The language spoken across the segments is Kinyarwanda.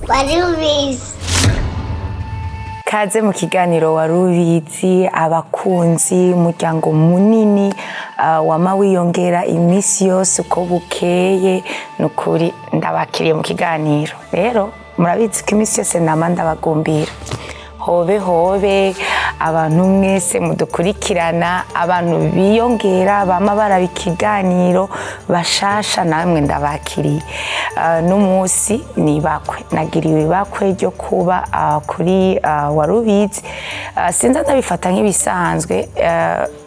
Warubizi. Kaze mu kiganiro Warubizi, abakunzi umuryango munini wama wiyongera imisi yose uko bukeye, nukuri ndabakiriye mu kiganiro. Rero murabizi ko imisi yose nama ndabagumbira hobe abantu mwese mudukurikirana, abantu biyongera bama baraba ikiganiro bashasha, namwe ndabakiriye. N'umunsi nibakwe nagiriwe ibakwe ryo kuba kuri Warubizi. Sinza ndabifata nk'ibisanzwe,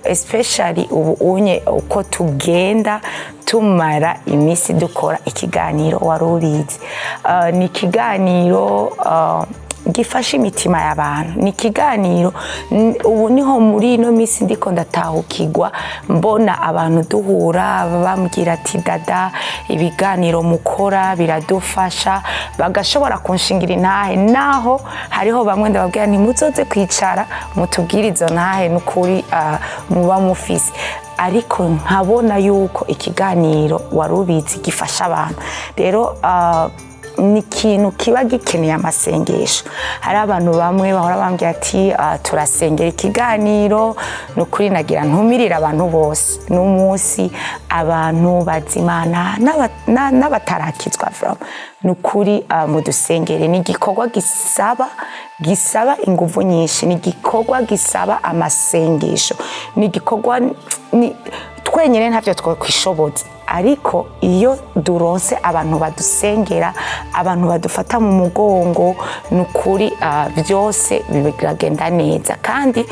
especially ubu unye uko tugenda tumara imisi dukora ikiganiro Warubizi. Ni ikiganiro gifasha imitima y'abantu, ni ikiganiro ubu niho muri ino misi ndiko ndatahukirwa mbona abantu duhura bambwira ati dada ibiganiro mukora biradufasha, bagashobora kunshingira intahe, naho hariho bamwe ndababwira nti muzoze kwicara mutubwire izo ntahe n'ukuri muba mufise, ariko nkabona yuko ikiganiro Warubizi gifasha abantu. Rero ni ikintu kiba gikeneye amasengesho. Hari abantu bamwe bahora bambwira ati turasengera ikiganiro, nukuri nagira ntumirira abantu bose n'umunsi abantu bazimana n'abatarakizwa from nukuri mudusengere. Ni igikorwa gisaba inguvu nyinshi, ni igikorwa gisaba amasengesho, ni igikorwa twenyine ntavyo twokwishoboza, ariko iyo duronse abantu badusengera, abantu badufata mu mugongo, nukuri byose biragenda neza. Kandi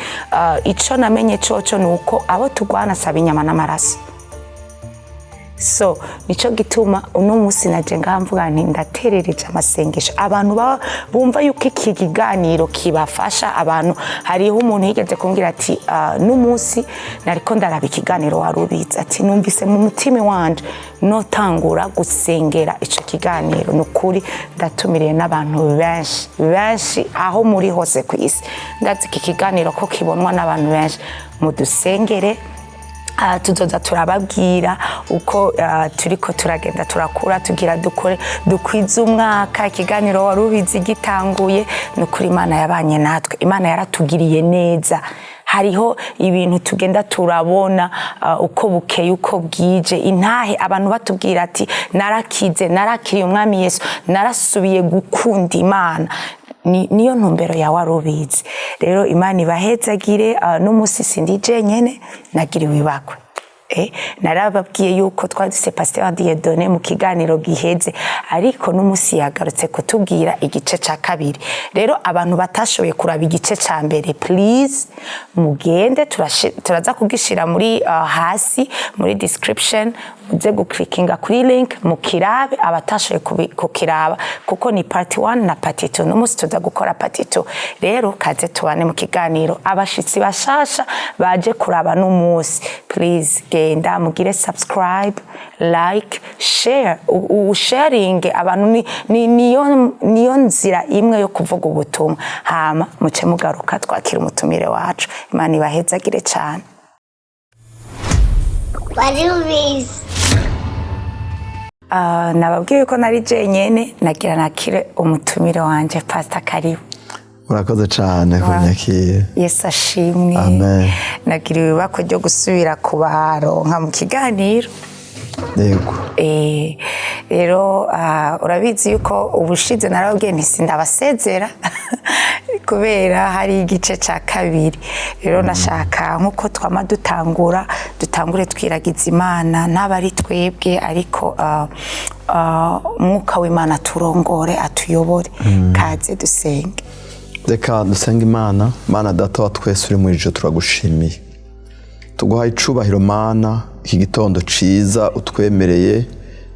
ico namenye coco nuko abo tugwana saba inyama n'amaraso. So nico gituma uno musi naje ngamvuga nti ndaterereje amasengesho abantu bumva yuko iki kiganiro kibafasha. Abantu hariho umuntu yigeze kumbwira ati n'umunsi nariko ndaraba ikiganiro Warubizi, ati numvise mu mutima wanje notangura gusengera ico kiganiro. Nukuri ndatumiriye n'abantu benshi aho muri hose ku isi, ndazi iki kiganiro ko kibonwa n'abantu benshi. Mudusengere, tuzoza turababwira uko turiko turagenda turakura, tugira dukwiza umwaka ikiganiro Warubizi gitanguye. Nukuri Imana yabanye natwe, Imana yaratugiriye neza. Hariho ibintu tugenda turabona uko bukeye uko bwije, intahe abantu batubwira ati narakize, narakiriye umwami Yesu, narasubiye gukunda Imana. Niyo ntumbero ya Warubizi. Rero Imana ibahezagire. N'umunsi sindije nyene nagiriwe ibakwe. Narababwiye yuko twadise Pasteur Dieudonné mu kiganiro giheze, ariko n'umunsi yagarutse kutubwira igice ca kabiri. Rero abantu batashoboye kuraba igice ca mbere, please mugende, turaza kugishira muri hasi muri description, muze guklikinga kuri link mukirabe abatashoboye kukiraba, kuko ni part 1 na part 2. N'umunsi tuza gukora part 2. Rero kaze tubane mu kiganiro. Abashitsi bashasha baje kuraba n'umunsi, please genda mugire subscribe, like, share. Sharing abantu niyo nzira imwe yo kuvuga ubutumwa. Hama muce mugaruka twakira umutumire wacu. Imana ibahezagire cyane. Warubizi. Nababwiye ko nari jenyene, nagira nakire umutumire wanje Pastor Karibu. Urakoze cyane kunyakira. Yesu ashimwe. Amen. Nagiriwe ibakwe ryo gusubira kubaronka mu kiganiro. Yego. Rero urabizi yuko ubushize narabwiye nti sindabasezera kubera hari igice ca kabiri. Rero nashaka nkuko twama dutangure twiragiza Imana, ntabari twebwe ariko mwuka w'Imana turongore atuyobore. Kaze dusenge. Reka dusenge. Imana data wa twese uri mu ijuru, turagushimiye, tuguhaye icubahiro Mana, iki gitondo ciza utwemereye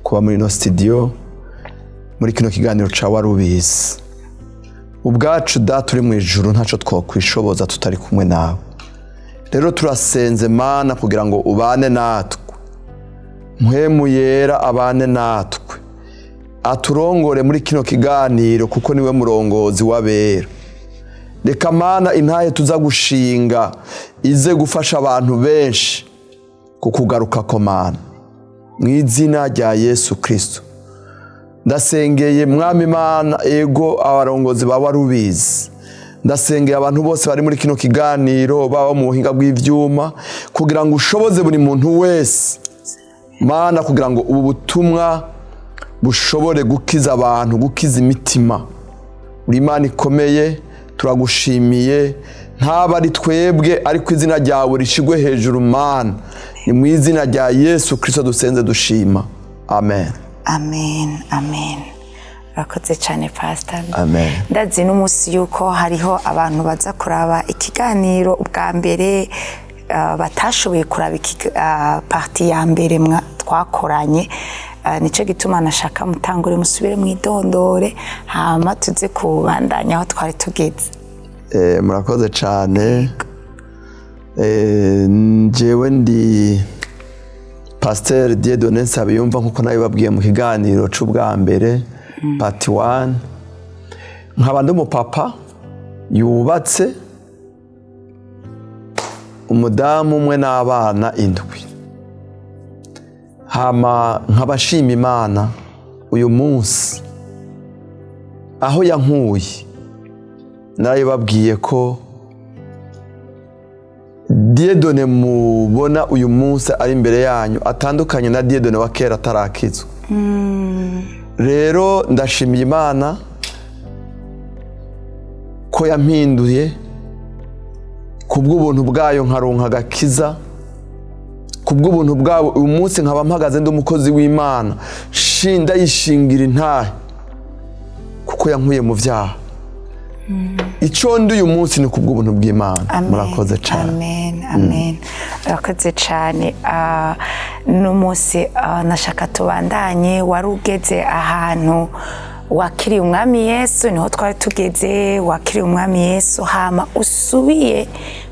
kuba muri no studio muri kino kiganiro ca Warubizi. Ubwacu data uri mu ijuru ntaco twokwishoboza tutari kumwe nawe. Rero turasenze Mana kugira ngo ubane natwe, mpwemu yera abane natwe, aturongore muri kino kiganiro kuko niwe murongozi w'abera. Reka Mana intahe tuza gushinga ize gufasha abantu benshi kukugaruka ko Mana, mu izina rya Yesu Kristo. ndasengeye mwami Imana ego abarongozi bawe warubizi, ndasengeye abantu bose bari muri kino kiganiro baba mu buhinga bw'ivyuma kugira ngo ushoboze buri muntu wese Mana, kugira ngo ubu butumwa bushobore gukiza abantu, gukiza imitima. Uri Imana ikomeye, turagushimiye, ntaba ari twebwe ariko izina ryawe rishigwe hejuru Mana. Ni mu izina rya Yesu Kristo dusenze dushima, amen. Amen, amen. Urakoze cyane Pastor. Amen. Ndazi n'umunsi yuko hariho abantu baza kuraba ikiganiro ubwa mbere batashoboye kuraba parti ya mbere twakoranye. Nico gituma nashaka mutangure musubire mwidondore hama tuze kubandanya aho twari tugeze. Murakoze cyane. Jewe ndi Pasteur Dieudonné Nsabiyumva nkuko nabibabwiye mu kiganiro c'ubwa mbere part 1. Nkaba ndi umupapa yubatse, umudamu umwe n'abana 7. Hama nkabashima Imana uyu munsi aho yankuye. Narabibabwiye ko Dieudonné mubona uyu munsi ari imbere yanyu atandukanye na Dieudonné wa kera atarakizwa. Rero ndashimiye Imana ko yampinduye kubw'ubuntu bwayo nkaronka agakiza, kubw'ubuntu bwabo uyu munsi nkaba mpagaze ndi umukozi w'Imana shinda yishingira intahe kuko yankuye mu vyaha. Ico ndi uyu munsi ni kubw'ubuntu bw'Imana. Murakoze cyane. Amen, amen. Urakoze cyane. N'umunsi nashaka tubandanye warugeze ahantu wakiriye umwami Yesu, niho twari tugeze. Wakiriye umwami Yesu hama usubiye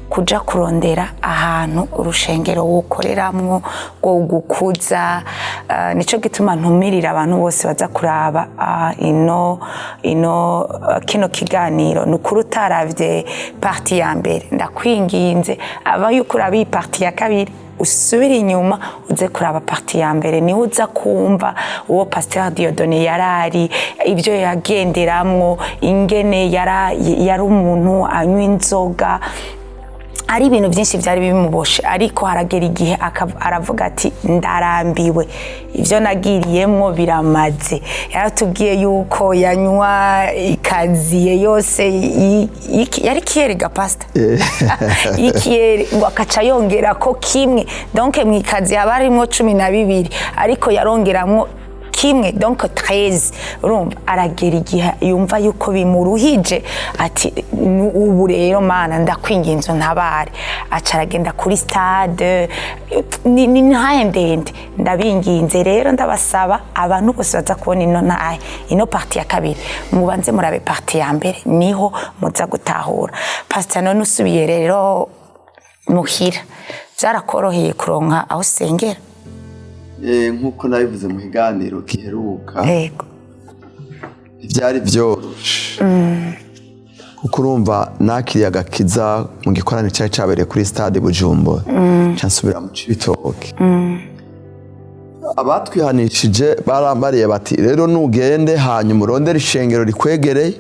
kuja kurondera ahantu urushengero wokoreramwo rwo gukuza. Nico gituma ntumirira abantu bose baza kuraba kino kiganiro nukuri utaravye parti ya mbere ndakwinginze aba yuko urabi parti ya kabiri usubira inyuma uze kuraba parti ya mbere, ni uza kumva uwo Pasteur Dieudonné yarari, ibyo yagenderamwo, ingene yari umuntu anywa inzoga, ari ibintu byinshi byari bimuboshe. Ariko haragera igihe aravuga ati ndarambiwe, ibyo nagiriyemwo biramaze. Yaratubwiye yuko yanywa ikaziye yose yari kiyeriga Pastor ikiyeri ngo akaca yongera ko kimwe, donc mu ikazi haba harimo 12 ariko yarongeramwo kimwe, donc 13. Urumva aragera igihe yumva yuko bimuruhije ati ubu rero Mana ndakwinginze ntabare. Aca aragenda kuri stade ni ntaye ndende. Ndabinginze rero ndabasaba abantu bose baza kubona ino parti ya kabiri mubanze murabe parti ya mbere niho muza gutahura. Pastor none usubiye rero muhira byarakoroheye kuronka aho sengera? Nkuko nabivuze mu kiganiro kiheruka, ibyari byoroshe kuko urumva nakiriye agakiza mu gikorane cyari cyabereye kuri stade Bujumbura cansubira mu Cibitoke. Abatwihanishije barambariye bati rero nugende hanyuma urondera ishengero rikwegereye,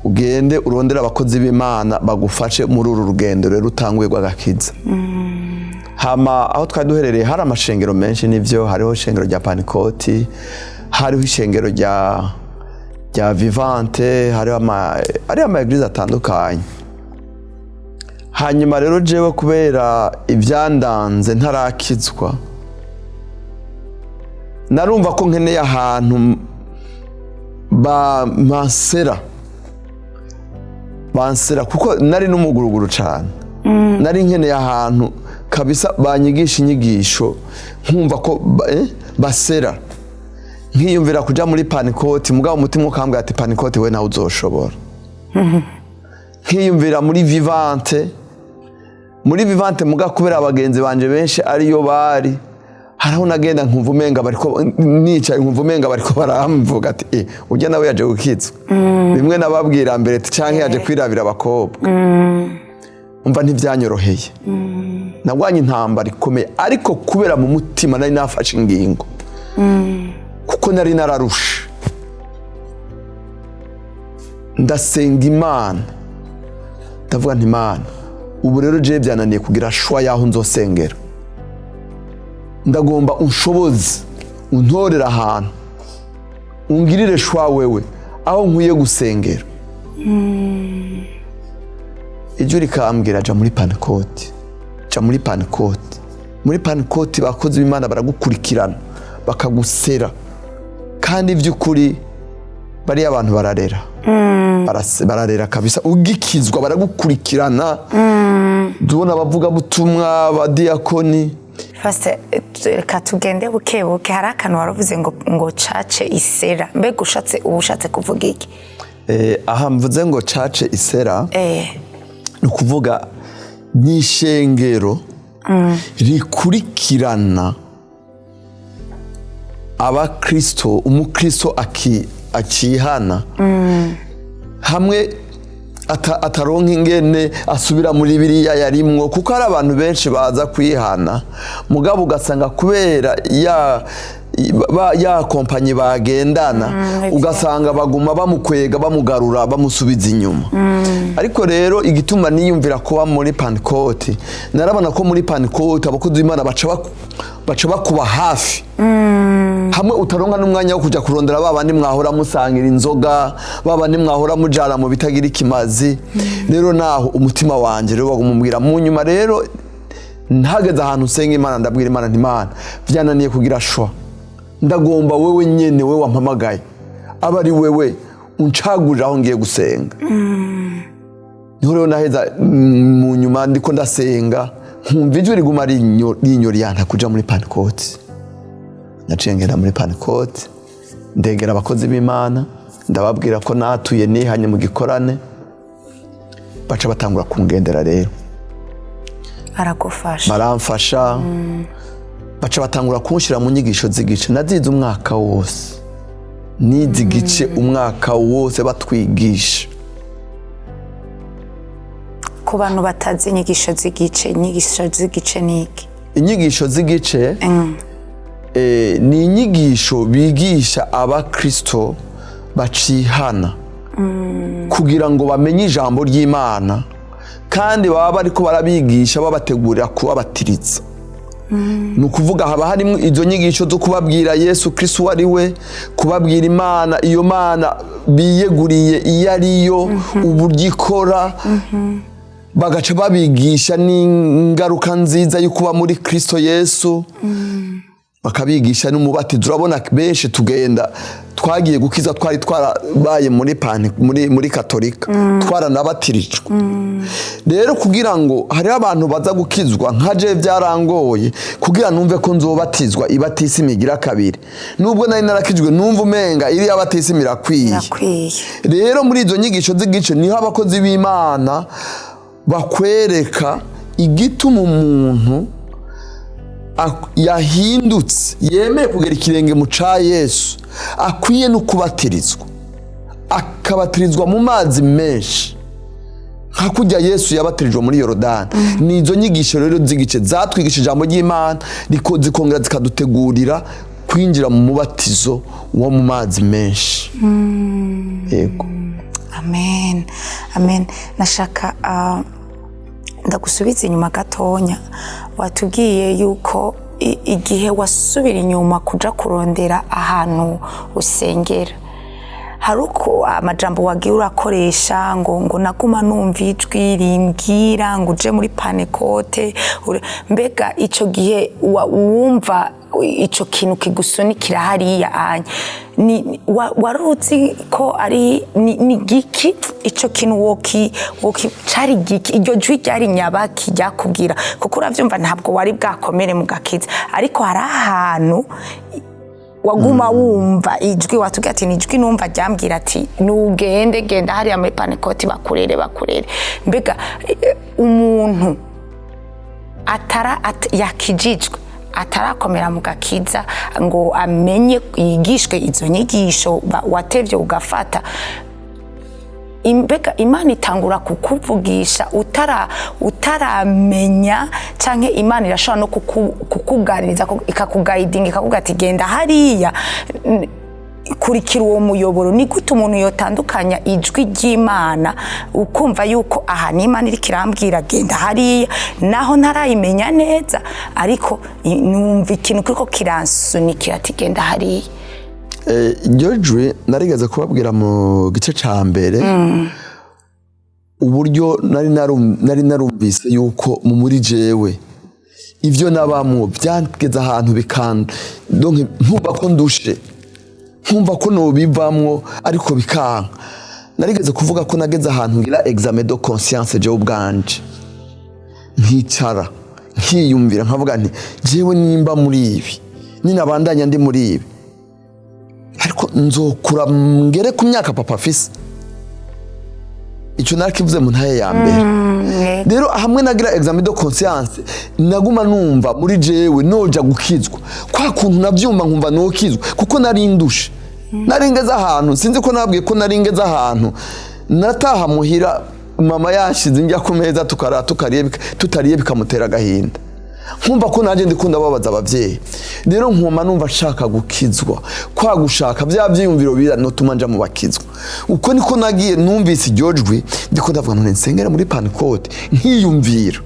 ugende urondera abakozi b'Imana bagufashe muri uru rugendo rero utanguye rw'agakiza. Hama aho twari duherereye hari amashengero menshi, nivyo hariho ishengero rya Panikoti, hariho ishengero rya Vivante, hariho ama eglise atandukanye. Hanyuma rero jewe kubera ibyandanze ntarakizwa, narumva ko nkeneye ahantu bansera kuko nari n'umuguruguru cyane. Nari nkeneye ahantu kabisa banyigisha inyigisho nkumva ko basera, nkiyumvira kuja muri Panikoti mugabo umutima ukambwira ati Panikoti we nawe uzoshobora. Nkiyumvira muri Vivante mugabo kubera abagenzi banje benshi ariyo bari, haraho nagenda nkumva umenga bariko nicaye, nkumva umenga bariko baramvuga ati ujya nawe yaje gukizwa. Bimwe nababwira mbere canke yaje kwirabira abakobwa. Umva ntivyanyoroheye. Nagwanye intambara ikomeye ariko kubera mu mutima nari nafashe ingingo kuko nari nararushe ndasenga Imana ndavuga nti Imana ubu rero je byananiye kugira shwa yaho nzosengera, ndagomba unshoboze untorera ahantu ungirire shwa wewe aho nkwiye gusengera. Ijwi rikambwira ja muri Pentecote, ja muri Pentecote. Muri Pentecote bakozi b'Imana baragukurikirana bakagusera, kandi by'ukuri bari abantu bararera, bararera kabisa, ugikizwa baragukurikirana. Dubona bavuga butumwa abadiakoni. Pastor, reka tugende buke buke. Hari akantu waravuze ngo church isera, mbega ubushatse kuvuga iki? Aha mvuze ngo church isera ni ukuvuga n'ishengero rikurikirana abakristo, umukristo akihana hamwe ataronka ingene asubira muri biriya yarimwo, kuko hari abantu benshi baza kwihana mugabo ugasanga kubera ya kompanyi bagendana ugasanga baguma bamukwega bamugarura bamusubiza inyuma. Ariko rero igituma niyumvira kuba muri Pentecote, narabona ko muri Pentecote abakozi b'Imana baca bakuba hafi, hamwe utaronka n'umwanya wo kujya kurondera babandi mwahora musangira inzoga, babandi mwahora mujara mu bitagira ikimazi. Rero naho umutima wanje rero bagumubwira mu nyuma, rero ntageze ahantu usenga Imana ndabwira Imana nti Imana byananiye kugira shwa, ndagomba wewe nyene wewe wampamagaye aba ari wewe uncagurira aho ngiye gusenga. Niho rero naheza mu nyuma ndiko ndasenga nkumva ijwi riguma rinyoriyanta kuja muri Pentecote. Naciye ngenda muri Pentecote ndegera abakozi b'Imana ndababwira ko natuye nihanye mu gikorane, baca batangura kungendera rero baramfasha baca batangura kunshira mu nyigisho z'igice. Nazize umwaka wose, nize igice umwaka wose batwigisha. Ku bantu batazi inyigisho z'igice ni iki? Inyigisho z'igice ni inyigisho bigisha abakristo bacihana kugira ngo bamenye ijambo ry'Imana, kandi baba bariko barabigisha babategurira kubabatiriza. Ni ukuvuga haba harimo izo nyigisho zo kubabwira Yesu Kristo ari we, kubabwira Imana, iyo Mana biyeguriye iyo ariyo, uburyo ikora, bagaca babigisha n'ingaruka nziza yo kuba muri Kristo Yesu, bakabigisha n'umubatizo. Urabona benshi tugenda twagiye gukiza twari twarabaye muri Katolika, twaranabatirijwe. Rero kugira ngo hari abantu baza gukizwa nkaje byarangoye kugira numve ko nzobatizwa ibatisimi igira kabiri, nubwo nari narakijwe numva umenga iri abatisimi irakwiye. Rero muri izo nyigisho z'igice niho abakozi b'Imana bakwereka igituma umuntu yahindutse yemeye kugera ikirenge mu ca Yesu akwiye no kubatirizwa, akabatirizwa mu mazi menshi nka kujya Yesu yabatirijwe muri Yorodani. Ni izo nyigisho rero z'igice zatwigisha ijambo ry'Imana zikongera zikadutegurira kwinjira mu mubatizo wo mu mazi menshi. Yego. Amen, amen. Nashaka ndagusubiza inyuma gatonya. Watubwiye yuko igihe wasubira inyuma kuja kurondera ahantu usengera, hari uko amajambo wagiye urakoresha ngo naguma numva ijwi rimbwira ngo uje muri Pentecote. Mbega ico gihe wumva ico kintu kigusunikira hariya anya waruzi ko ari ni giki ico kintu woki cari giki? Iryo jwi ryari nyabaki ryakubwira? Kuko uravyumva ntabwo wari bwakomere mu gakiza, ariko hari ahantu waguma wumva ijwi, watubwira ati nijwi numva ryambwira ati genda hariya muri Pentecote bakurere. Mbega umuntu yakijijwe atarakomera mu gakiza ngo amenye yigishwe izo nyigisho watevye ugafata, imbega Imana itangura kukuvugisha utaramenya canke Imana irashobora no kukuganiriza ikakugayidinga ikakuga ati genda hariya kurikira uwo muyoboro. Ni gute umuntu yotandukanya ijwi ry'Imana ukumva yuko aha n'Imana iriko irambwira genda hariya naho ntarayimenya neza ariko numva ikintu kiriko kiransunikira ati genda hariya. George narigeze kubabwira mu gice ca mbere uburyo nari narumvise yuko muri jewe ivyo nabamwo byageze ahantu bikanda donc ntumva ko ndushe nkumva ko nobivamwo ariko bikanka. Narigeze kuvuga ko nageze ahantu ngira examen de conscience je ubwanje nkicara nkiyumvira nkavuga nti jewe nimba muri ibi ninabandanya ndi muri ibi ariko nzokura ngere ku myaka papa afise. Ico narakivuze mu ntaye ya mbere. Rero hamwe nagira examen de conscience naguma numva muri jewe noja gukizwa kwa kuntu navyumva nkumva nokizwa kuko nari ndushe. Naringeze ahantu sinzi ko nabwiye ko naringeze ahantu nataha muhira mama yashize njya ku meza tutariye bikamutera agahinda nkumva ko naje ndikunda babaza abavyeyi. Rero nkuma numva nshaka gukizwa kwa gushaka bya byiyumviro bira notuma nja mu bakizwa. Uko niko nagiye numvise George ndiko ndavuga none nsengera muri Pentecote nkiyumvira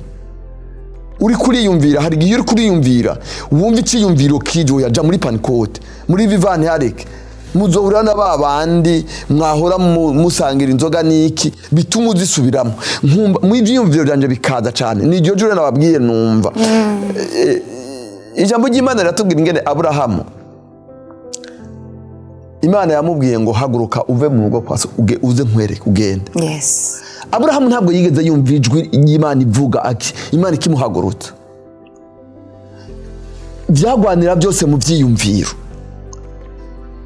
uri kuriyumvira hari gihe uri kuriyumvira wumva ikiyumviro kijo yaja muri Pentecote muri Vivane Hareke muzohura n'abandi mwahora musangira inzoga niki bituma uzisubiramo nkumva mu ivyiyumviro byanje bikaza cyane. Ni George nababwiye numva ijambo ry'Imana riratubwira ingene Aburahamu Imana yamubwiye ngo haguruka uve mu rugo kwa uze nkwereke ugende. Yes. Aburahamu ntabwo yigeze yumva ijwi y'Imana ivuga ati Imana ikimuhagurutsa. Byagwanira byose mu vyiyumviro.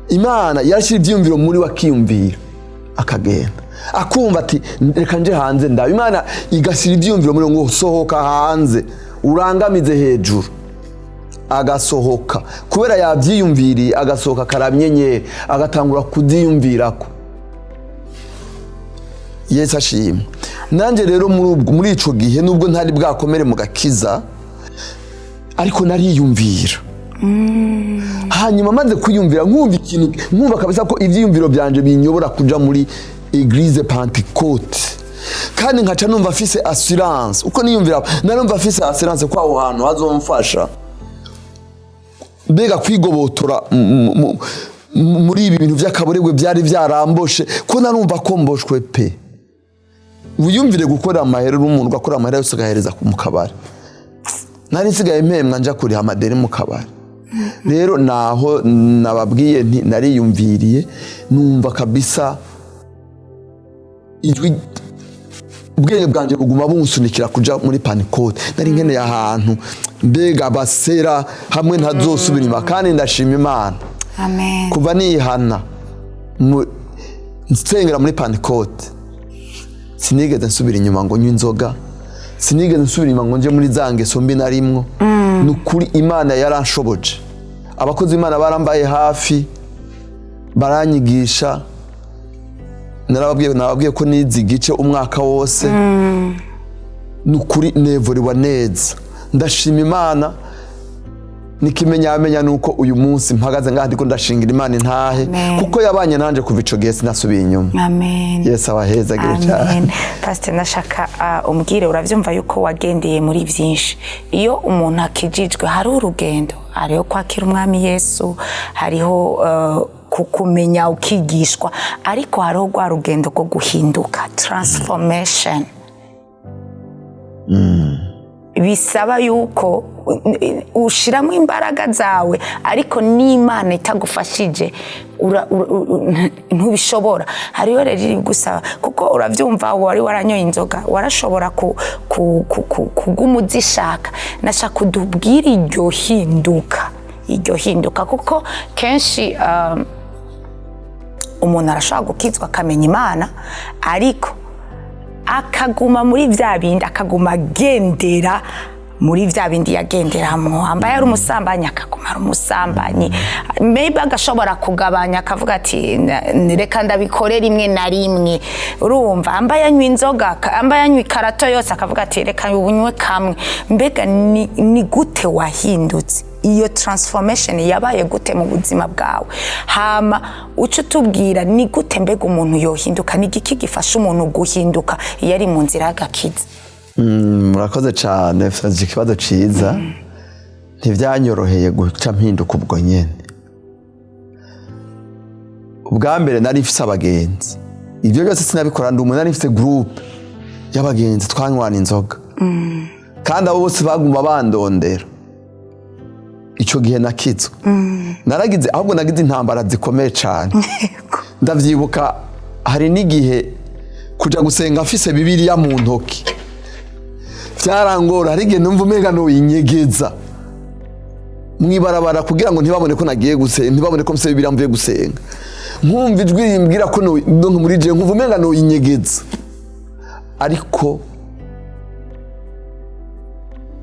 Imana yashira ivyiyumviro muri wakiyumvira akagenda akumva ati reka nje hanze ndaba. Imana igashira ivyiyumviro muri ngo sohoka hanze urangamize hejuru agasohoka kubera yavyiyumviriye agasohoka karamyenyeri agatangura kudiyumvirako. Yesu ashimwe. Nanje rero muri ico gihe nubwo ntari bwakomere mu gakiza ariko nariyumvira. Hanyuma maze kuyumvira nkumva ikintu nkumva kabisa ko ivyiyumviro byanje binyobora kuja muri Eglise Pentecote kandi nkaca numva afise assurance uko niyumvira narumva afise assurance kwa aho hantu hazomfasha mbega kwigobotora muri ibi bintu by'akaboregwe byari byaramboshe ko narumva ko mboshwe pe. Wiyumvire gukora amahera n'umuntu gakora amahera yose gahereza mu kabari nari nsigaye mpemwa nja kuri amadeni mu kabari. Rero naho nababwiye nti nariyumviriye numva kabisa ijwi ubwenge bwanje buguma bunsunikira kuja muri Pentecote. Nari nkeneye ahantu mbega basera hamwe ntazosubira inyuma kandi ndashima Imana. Amen. Kuva nihana nsengera muri Pentecote sinigeze nsubira inyuma ngo nywe inzoga sinigeze nsubira inyuma ngo nje muri zangeso mbi narimwo. Nukuri Imana yaranshoboje. Abakozi Imana barambaye hafi baranyigisha nababwiye ko nizi igice umwaka wose. Nukuri nevuriwa neza ndashima Imana. Nikimenya nuko uyu munsi mpagaze ngaha ndiko ndashingira Imana intahe kuko yabanye nanje kuva ico gihe sinasubiye inyuma. Amen. Yes abaheza gire. Amen. Pastor nashaka umbwire uravyumva yuko wagendeye muri byinshi. Iyo umuntu akijijwe hari urugendo hariho kwakira umwami Yesu hariho kukumenya ukigishwa ariko hariho rwa rugendo rwo guhinduka transformation. Bisaba yuko ushiramo imbaraga zawe ariko n'Imana itagufashije ntubishobora. Hariho rero gusaba kuko uravyumva wari waranyoye inzoga warashobora kuguma uzishaka. Nashaka kudubwira iryo hinduka kuko kenshi umuntu arashobora gukizwa akamenya Imana ariko akaguma muri bya bindi akaguma agendera muri vya bindi yagenderamwo, ambaye ari umusambanyi akaguma ari umusambanyi, maybe agashobora kugabanya akavuga ati reka ndabikore rimwe na rimwe, urumva ambaye anywa inzoga, ambaye anywa ikarato yose akavuga ati reka ubunywe kamwe. Mbega ni gute wahindutse? Iyo transformation yabaye gute mu buzima bwawe? Hama uco tubwira ni gute mbega umuntu yohinduka, ni giki gifasha umuntu guhinduka iyo ari mu nzira y'agakiza? Murakoze cyane, mfite ikibazo ciza. Ntivyanyoroheye guca mpinduka ubwo nyene. Ubwa mbere nari mfise abagenzi, ivyo byose sinabikora, ndi umuntu nari mfise group y'abagenzi twanywana inzoga, kandi abo bose baguma bandondera. Ico gihe nakizwe, naragize ahubwo nagize intambara zikomeye cyane. Ndavyibuka hari n'igihe kuja gusenga mfise Bibiliya mu ntoki vyarangora, hari igihe numva umenga noyinyegeza mwibarabara kugira ngo ntibabone ko nagiye gusenga, ntibabone ko mfise Bibiliya mvuye gusenga, nkumva ijwi rimbwira ko muri je nkumva umenga noyinyegeza. Ariko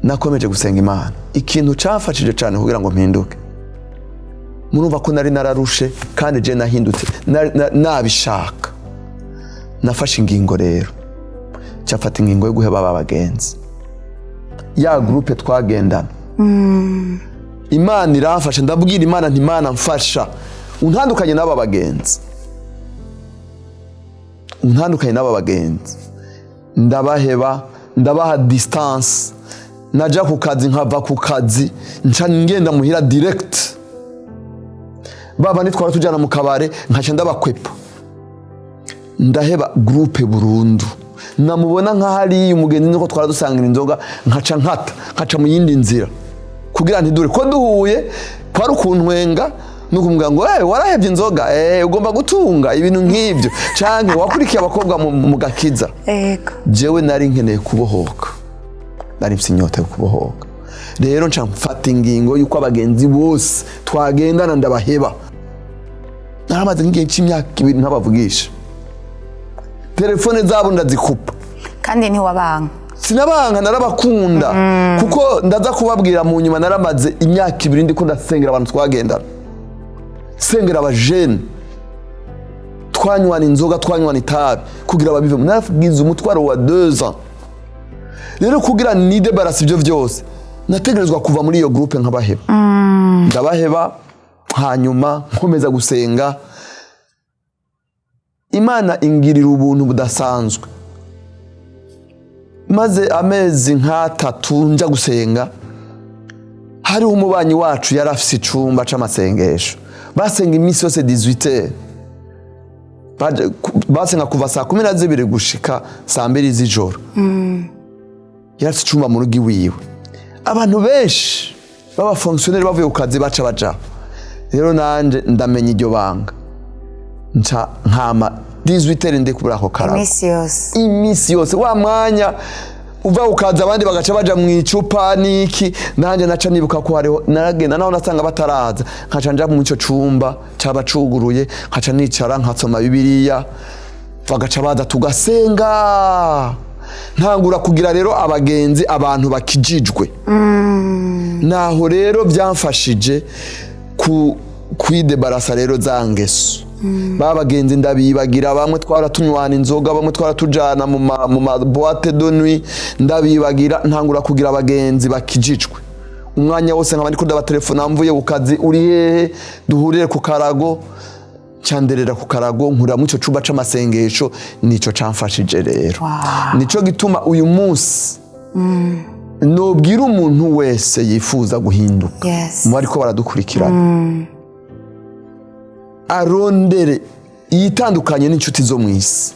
nakomeje gusenga Imana, ikintu cyafashije cyane kugira ngo mpinduke. Murumva ko nari nararushe kandi je nahindutse nabishaka. Nafashe ingingo rero, cyafata ingingo yo guheba abagenzi, ya groupe twagendana. Imana iramfasha, ndabwira Imana nti Imana mfasha untandukanye n'aba bagenzi, untandukanye n'aba bagenzi, ndabaheba, ndabaha distance. Naja ku kazi nkava ku kazi nca ngenda muhira direct, baba nitwara tujana mu kabare nkaca ndabakwepa, ndaheba groupe burundu. Namubona nka hari umugenzi niko twara dusangira inzoga nkaca mu yindi nzira kugira ntidure ko duhuye kwari ukuntwenga nukumbwira ngo warahevye inzoga, ugomba gutunga ibintu nk'ivyo, canke wakurikiye abakobwa mu gakiza. Jewe nari nkeneye kubohoka, nari mfise inyota yo kubohoka. Rero nca mfata ingingo yuko abagenzi bose twagendana ndabaheba. Naramaze nk'igihe c'imyaka 2 ntabavugisha, telefone zabo ndazikupa. Kandi ntiwabanga? Sinabanga, narabakunda. Kuko ndaza kubabwira mu nyuma naramaze imyaka 2 ndiko ndasengera abantu twagendana, sengera abajene twanywana inzoga, twanywana itabi kugira babive. Naragize umutwaro wa 2 ans. Rero kugira nidebarase ivyo vyose nategerezwa kuva muri iyo groupe nkabaheba. Ndabaheba, hanyuma nkomeza gusenga. Imana ingirira ubuntu budasanzwe, maze amezi nk'atatu nja gusenga, hari umubanyi wacu yari afise icumba c'amasengesho, basenga iminsi yose 18h, basenga kuva saa 12 gushika saa 2 z'ijoro. Yari afise icumba mu rugo iwiwe, abantu benshi baba fonctionnaire bavuye ku kazi baca baja. Rero nanje ndamenya iryo banga, nca nkama 18h ndi kubura ako karago imisi yose. Wa mwanya uva ukaza abandi bagaca baja mu icupa niki, nanje naca nibuka ko hariho naragenda naho nasanga bataraza, nkaca nja mu ico cumba caba cuguruye, nkaca nicara nkasoma Bibiliya, bagaca baza tugasenga. Ntangura kugira rero abagenzi, abantu bakijijwe. Naho rero byamfashije kwidebarasa rero za ngeso. Babagenzi ndabibagira, bamwe twara tunywana inzoga, bamwe twara tujana mu ma boîte de nuit, ndabibagira. Ntangura kugira abagenzi bakijijwe. Umwanya wose nkaba ndiko ndabatelefona, mvuye ku kazi, uri hehe, duhurire ku karago. Canderera ku karago, nkura mu ico cumba c'amasengesho. Nico camfashije rero. Nico gituma uyu munsi nobwira umuntu wese yifuza guhinduka, mu bariko baradukurikirana, arondere yitandukanye n'inshuti zo mw'isi,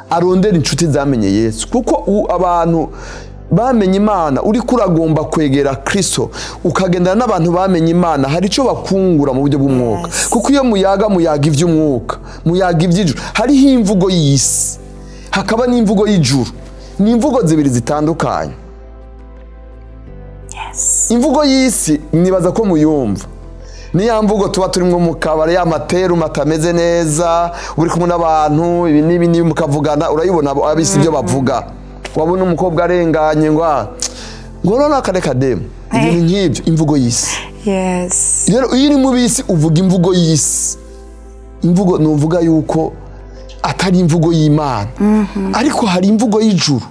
arondere inshuti zamenye Yesu. Kuko abantu bamenye Imana, uri kuragomba kwegera Kristo ukagendana n'abantu bamenye Imana, hari ico bakungura mu buryo bw'umwuka. Kuko iyo muyaga ivy'umwuka, muyaga ivy'ijuru. Hariho imvugo y'isi, hakaba n'imvugo y'ijuru. Ni imvugo zibiri zitandukanye. Imvugo y'isi nibaza ko muyumva, ni ya mvugo tuba turimwo mu kabare, ya materu matameze neza, uri kumwe n'abantu ibi n'ibi mukavugana, urayibona abisi ibyo bavuga. Wabona umukobwa arenganye ngo ngo none akareka demo ibintu nk'ibyo imvugo y'isi. Yes. Rero iyo uri mu bisi uvuga imvugo y'isi, imvugo nuvuga yuko atari imvugo y'Imana, ariko hari imvugo y'ijuru.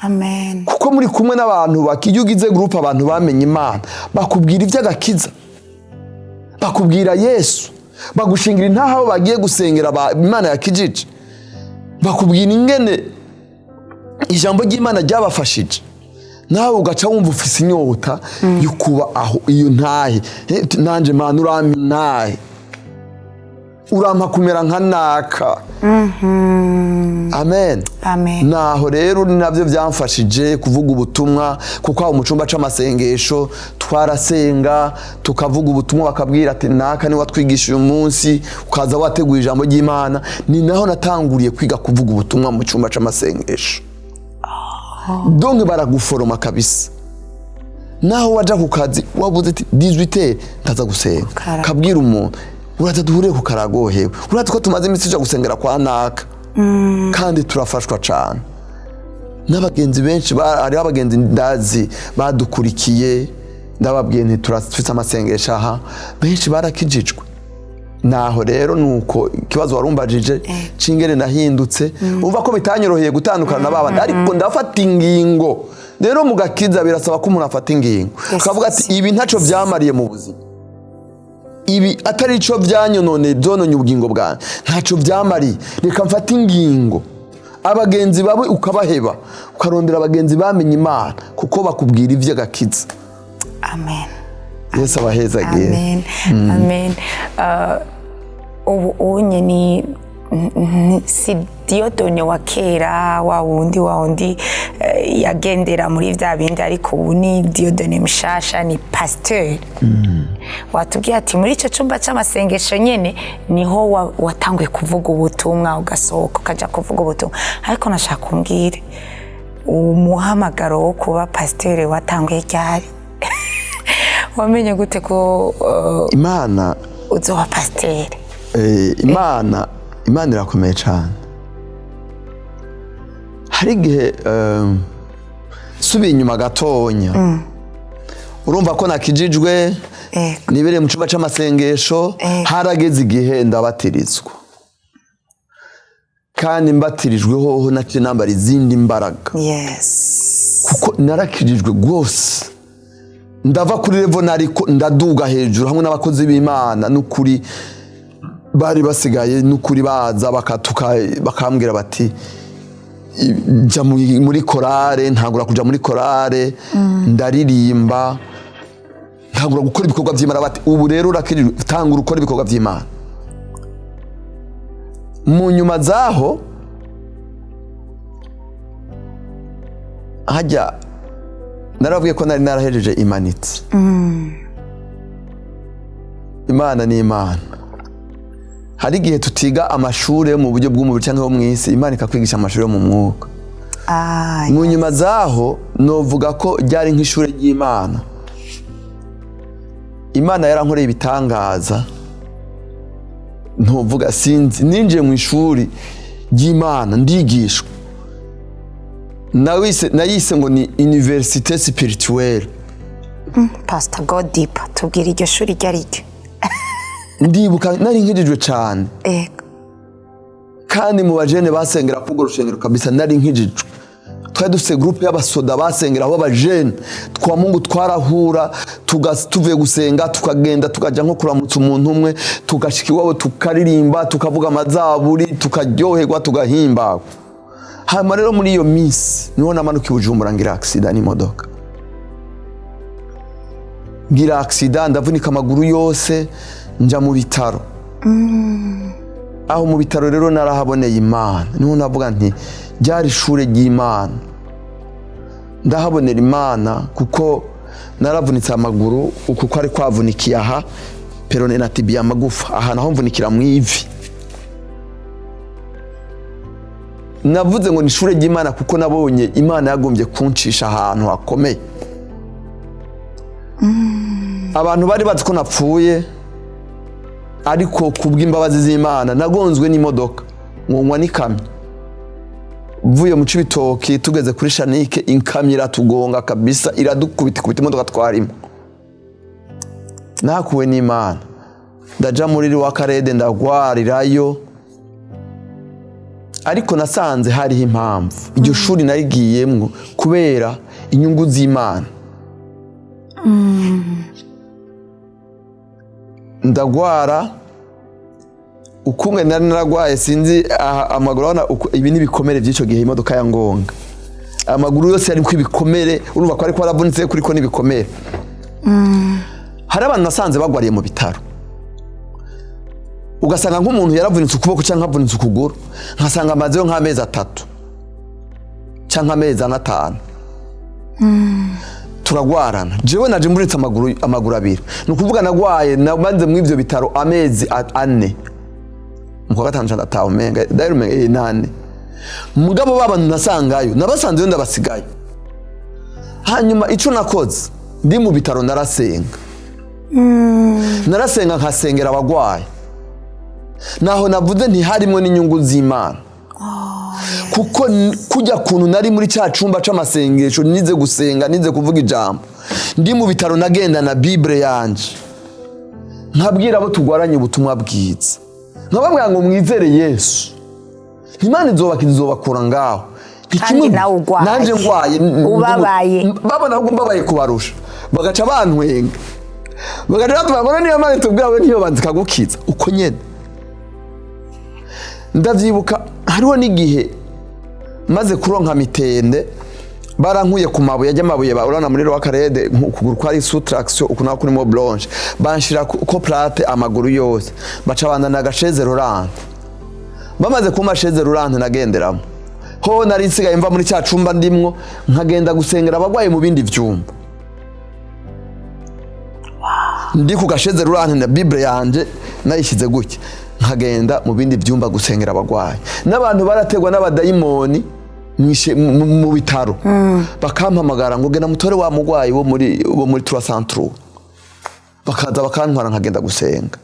Amen. Kuko muri kumwe n'abantu bakiyugize group abantu bamenye Imana, bakubwira iby'agakiza, bakubwira Yesu, bagushingira intaha aho bagiye gusengera Imana yakijije, bakubwira ingene ijambo ry'Imana ryabafashije, nawe ugaca wumva ufise inyota yukuba aho iyo ntahe. Nanje Mana urampa intahe, urampa kumera nka naka. Amen. Amen. Naho rero ni navyo byamfashije kuvuga ubutumwa, kuko aho mu cumba c'amasengesho twarasenga tukavuga ubutumwa, bakabwira ati naka ni watwigisha uyu munsi, ukaza wateguye ijambo ry'Imana. Ni naho natanguriye kwiga kuvuga ubutumwa mu cumba c'amasengesho. Donc baraguforoma kabisa. Naho waja ku kazi wabuze ati 18 ndaza gusenga, kabwira umuntu uraza duhure ku karagohewe, uraza ko tumaze iminsi tujya gusengera kwa naka. Kandi turafashwa cyane n'abagenzi benshi, ari abagenzi ndazi badukurikiye, ndababwiye nti turafite amasengesho aha, benshi barakijijwe. Naho rero nuko ikibazo warumbajije cingere nahindutse, umva ko bitanyoroheye gutandukana n'abandi, ariko ndafata ingingo. Rero mugakiza birasaba ko umuntu afata ingingo, ukavuga ati ibi ntaco byamariye mu buzima, ibi atari ico byanyonone byononye ubugingo bwanjye, ntaco byamariye, reka mfata ingingo. Abagenzi bawe ukabaheba, ukarondera abagenzi bamenye Imana, kuko bakubwira ivy'agakiza. Amen. Yesu abahezagiye. Amen. Amen. Unye ni si Dieudonne wa kera, wa wundi yagendera muri vya bindi, ariko ubu ni Dieudonne mushasha, ni pasteur. Watubwiye ati muri ico cumba c'amasengesho nyene niho watanguye kuvuga ubutumwa, ugasohoka ukaja kuvuga ubutumwa. Ariko nashaka kumbwire umuhamagaro wo kuba pasteur watanguye ryari? Wamenye gute ko Imana uzoba pasteur? Imana irakomeye cyane. Hari igihe subiye inyuma gatonya, urumva ko nakijijwe, nibereye mu cumba c'amasengesho, harageze igihe ndabatirizwa, kandi mbatirijwe hoho naciye nambara izindi mbaraga. Yes. Kuko narakijijwe rwose, ndava kuri levo nariko ndaduga hejuru hamwe n'abakozi b'Imana. N'ukuri bari basigaye n'ukuri baza bakambwira bati jya muri korale, ntagura kuja muri korale, ndaririmba, ntagura gukora ibikorwa by'Imana. Bati ubu rero urakijijwe, tangura ukora ibikorwa by'Imana. Mu nyuma zaho hajya naravuye ko nari narahejeje imanitse. Imana ni Imana. Hari igihe tutiga amashuri yo mu buryo bw'umubiri cyangwa yo mu isi, Imana ikakwigisha amashuri yo mu mwuka. Mu nyuma zaho novuga ko ryari nk'ishuri ry'Imana. Imana yarankoreye ibitangaza, ntuvuga sinzi, ninjiye mu ishuri ry'Imana ndigishwa. Nayise ngo ni université spirituelle. Pastor Godipa, tubwira iryo shuri ryari ryo? Ndibuka nari nkijijwe cyane. Kandi mu bajene basengera kugo rushengero kabisa nari nkijijwe. Twari dufite groupe y'abasoda basengera aho abajene, twa Mungu twarahura, tuvuye gusenga tukagenda tukaja nko kuramutsa umuntu umwe, tugashika iwabo tukaririmba, tukavuga amazaburi, tukaryoherwa, tugahimba. Hanyuma rero muri iyo minsi niho namanuka i Bujumbura ngira accident n'imodoka. Ngira accident ndavunika amaguru yose, nja mu bitaro. Aho mu bitaro rero narahaboneye Imana, niho navuga nti ryari ishure ry'Imana. Ndahabonera Imana kuko naravunitse amaguru, kuko ari kwavunikiye aha perone na tibia amagufa, aha naho mvunikira mu ivi. Navuze ngo ni ishure ry'Imana kuko nabonye Imana yagombye kuncisha ahantu hakomeye. Abantu bari bazi ko napfuye, ariko kubw'imbabazi z'Imana nagonzwe n'imodoka, nkongwa n'ikamyo. vuye mu Cibitoki tugeze kuri Shanike inkamyo iratugonga kabisa iradukubita imodoka twarimo nakuwe n'Imana ndaja muri Rwakarede ndagwarirayo ariko nasanze hariho impamvu iryo shuri narigiyemwo kubera inyungu z'Imana ndagwara ukunge nari naragwaye sinzi amaguru abona ibi nibikomere by'ico gihe imodoka ya ngonga amaguru yose yari kwibikomere urumva ko ariko aravunitse kuri ko nibikomere hari abantu nasanze bagwariye mu bitaro ugasanga nk'umuntu yaravunitse ukuboko cyangwa avunitse ukuguru nkasanga amaze yo nk'amezi 3 cyangwa amezi 5 turagwarana jewe naje mburitse amaguru abiri nukuvuga nagwaye nabanze mu ivyo bitaro amezi 4 mukwa gatanu ndataha umenga dairu menga 8 mugabo babantu nasangayo nabasanze ndabasigaye hanyuma ico nakoze ndi mu bitaro narasenga narasenga nkasengera abagwaye naho navuze ntiharimo n'inyungu z'Imana kuko kujya kuntu nari muri cya cumba c'amasengesho nize gusenga nize kuvuga ijambo ndi mu bitaro nagenda na Bible yanje nkabwira abo tugwaranye ubutumwa bwiza nkababwira ngo mwizere Yesu Imana izobakura ngaho kandi nawe ugwaye nanje ngwaye ubabaye babona ko mbabaye kubarusha bagaca bantwenga bagaca batubagora niyo Imana itubwira we niyo banzika gukiza uko nyene ndavyibuka hariho n'igihe maze kuronka mitende barankuye ku mabuye y'amabuye urana muri Rwakarede kuguru kwari soustraction ukuna kuri mo blanche banshira ko plate amaguru yose baca bandana agasheze Laurent bamaze kuma sheze Laurent nagenderamo ho nari nsigaye mva muri cya cumba ndimwo nkagenda gusengera abagwaye mu bindi vyumba ndi ku gasheze Laurent na Bible yanje nayishize gutya nkagenda mu bindi byumba gusengera abagwaye n'abantu barategwa n'abadayimoni mu bitaro bakampamagara ngo gena mutore wa mugwayi wo muri Trois Centres bakaza bakantwara nkagenda gusenga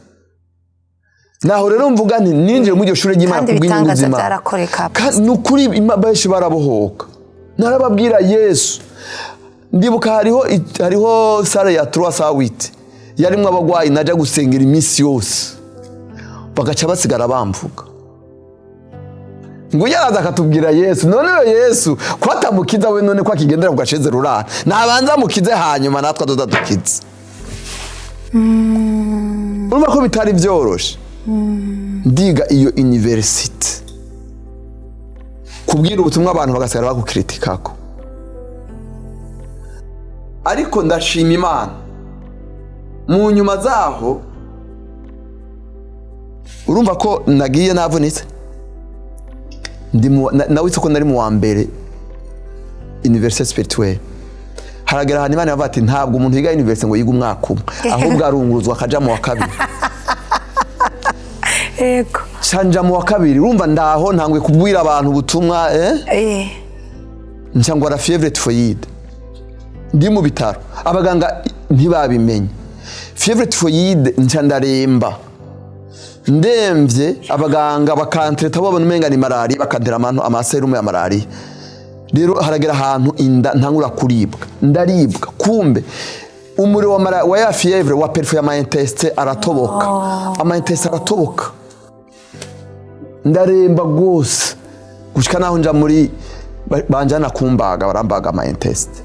naho rero mvuga nti ninje mu iryo shure ry'Imana kubw'inyungu z'Imana kandi nukuri benshi barabohoka narababwira Yesu ndibuka hariho sale ya 308 yarimwe abagwayi naja gusengera iminsi yose bagaca basigara bamvuga ngo yaraza akatubwira Yesu none Yesu kwatamukiza we none kwa kigendera kugasheze Laurent nabanza mukize hanyuma natwa dodadukize urumva ko bitari byoroshe ndiga iyo university kubwira ubutumwa abantu bagasigara bagukritikako ariko ndashima Imana mu nyuma zaho urumva ko nagiye navunitse nawitse ko nari mu wa mbere université spirituelle haragera hano Imana yavuga ati ntabwo umuntu yiga université ngo yiga umwaka umwe ahubwo arunguruzwa akaja mu wa kabiri yego canja mu wa kabiri urumva ndaho ntangwe kubwira abantu ubutumwa ncangwa la fièvre typhoïde ndi mu bitaro abaganga ntibabimenye fièvre typhoïde ncandaremba ndemvye abaganga bakantreta babona umenga ni malaria bakantera amaserumu ya malaria rero haragera ahantu inda ntangura kuribwa ndaribwa kumbe umuriro wa ya fièvre wa perfo ya intestin aratoboka intestin aratoboka ndaremba gose gushika naho nja muri banjana kumbaga barambaga intestin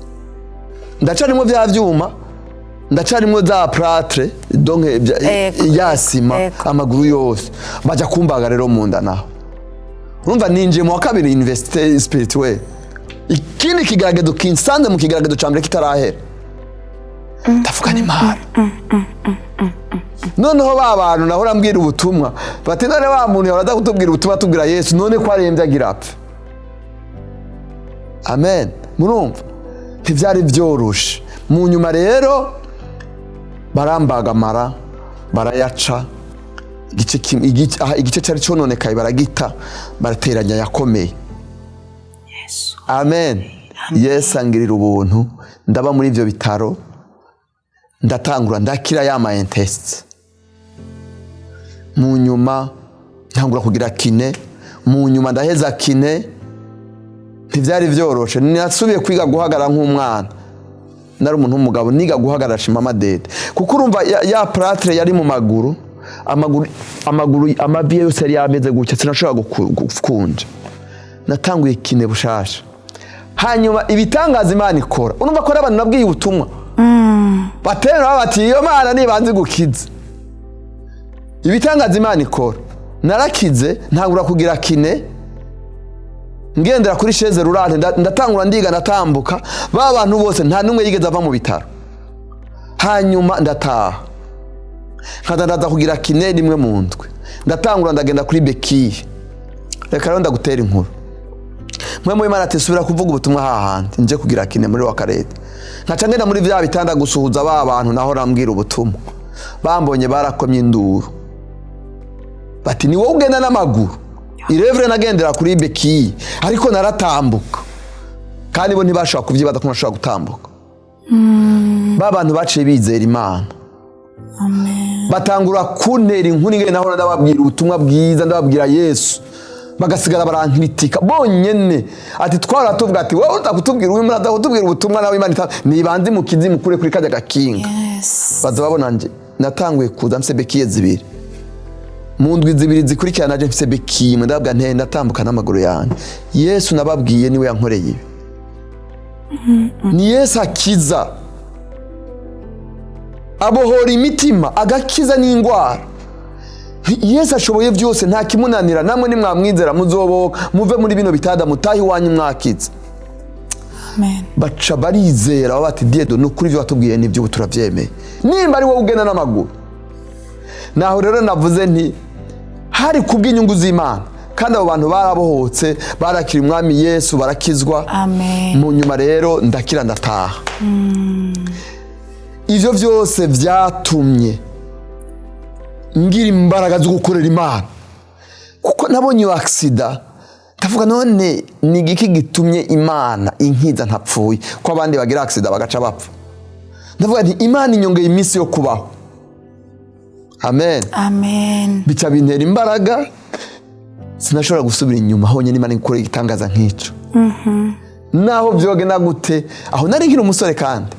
ndacarimwe vya vyuma ndacarimwe za plâtre donc yasima amaguru yose baja kumbaga rero munda naho urumva ninje mu wa kabiri université spirituelle ikindi kigaragazo kinsanze mu kigaragazo cambere kitarahera ndavuga ni Imana noneho babantu nahora mbwira ubutumwa bati none wa muntu yahora kutubwira ubutumwa tubwira Yesu none ko aremvye agira apfe amen murumva ntivyari vyoroshe mu nyuma rero barambagamara barayaca igice cyari cononekaye baragita barateranya yakomeye Yesu amen Yesu angirira ubuntu ndaba muri ivyo bitaro ndatangura ndakira ya intestin mu nyuma ntangura kugira kine mu nyuma ndaheza kine ntibyari byoroshe. Nasubiye kwiga guhagarara nk'umwana, nari umuntu w'umugabo niga guhagarara shima amadede, kuko urumva ya plâtre yari mu maguru, amavi yose yari yameze gutya, sinashobora gukunja. Natanguye kine bushasha. Hanyuma ibitangaza Imana ikora, urumva ko abantu nabwiye ubutumwa batera bati iyo Mana nibanze gukiza. Ibitangaza Imana ikora, narakize ntangura kugira kine, ngendera kuri chaise roulante, ndatangura ndiga ndatambuka, ba bantu bose nta numwe yigeze ava mu bitaro. Hanyuma ndataha ndaza kugira kine rimwe mu ndwi, ndatangura ndagenda kuri bekiye. Reka rero ndagutera inkuru. Mwe mu Imana ati subira kuvuga ubutumwa hahandi nje kugira kine muri Wakarede. Nkaca ngenda muri vya bitanda gusuhuza ba bantu naho rambwira ubutumwa. Bambonye barakomye induru, bati ni wowe ugenda n'amaguru? Irevre nagendera kuri bekiye ariko naratambuka, kandi bo ntibashobora kuvyibaza ko nashobora gutambuka. Ba bantu baciye bizera Imana. Amen. Batangura kuntera inkuru ingene naho ndababwira ubutumwa bwiza, ndababwira Yesu, bagasigara barankritika bonyene. Ati twara tuvuga ati wowe utakutubwira uyu mwana utakutubwira ubutumwa nawe Imana nibanze mu kizimu kure kuri kajya gakinga. Yes. Baza babona nje natanguye kuza mfise bekiye zibiri, mu ndwi zibiri zikurikirana naje mfise bekiye, ndababwira nte ndatambuka n'amaguru yanjye. Yesu nababwiye niwe yankoreye ibi. Ni Yesu akiza, abohora imitima, agakiza n'ingwara. Yesu ashoboye byose, nta kimunanira. Namwe nimwamwizera muzoboka, muve muri bino bitada mutahi wanyu mwakiza. Amen. Baca barizera bati Diedo nukuri byo watubwiye nibyo ubu turavyemeye, nimba ari wowe ugenda n'amaguru. Naho rero navuze nti hari kubw'inyungu z'Imana, kandi abo bantu barabohotse, barakira umwami Yesu, barakizwa. Amen. Mu nyuma rero ndakira ndataha. Ivyo byose vyatumye ngira imbaraga zo gukorera Imana, kuko nabonye iyo accident ndavuga none ni igiki gitumye Imana inkiza ntapfuye, ko abandi bagira accident bagaca bapfa. Ndavuga nti Imana inyongeye iminsi yo kubaho. Amen. Amen. Bica bintera imbaraga, sinashobora gusubira inyuma honyine Imana ikora igitangaza nk'ico. Naho byogenda gute, aho nari nkiri umusore, kandi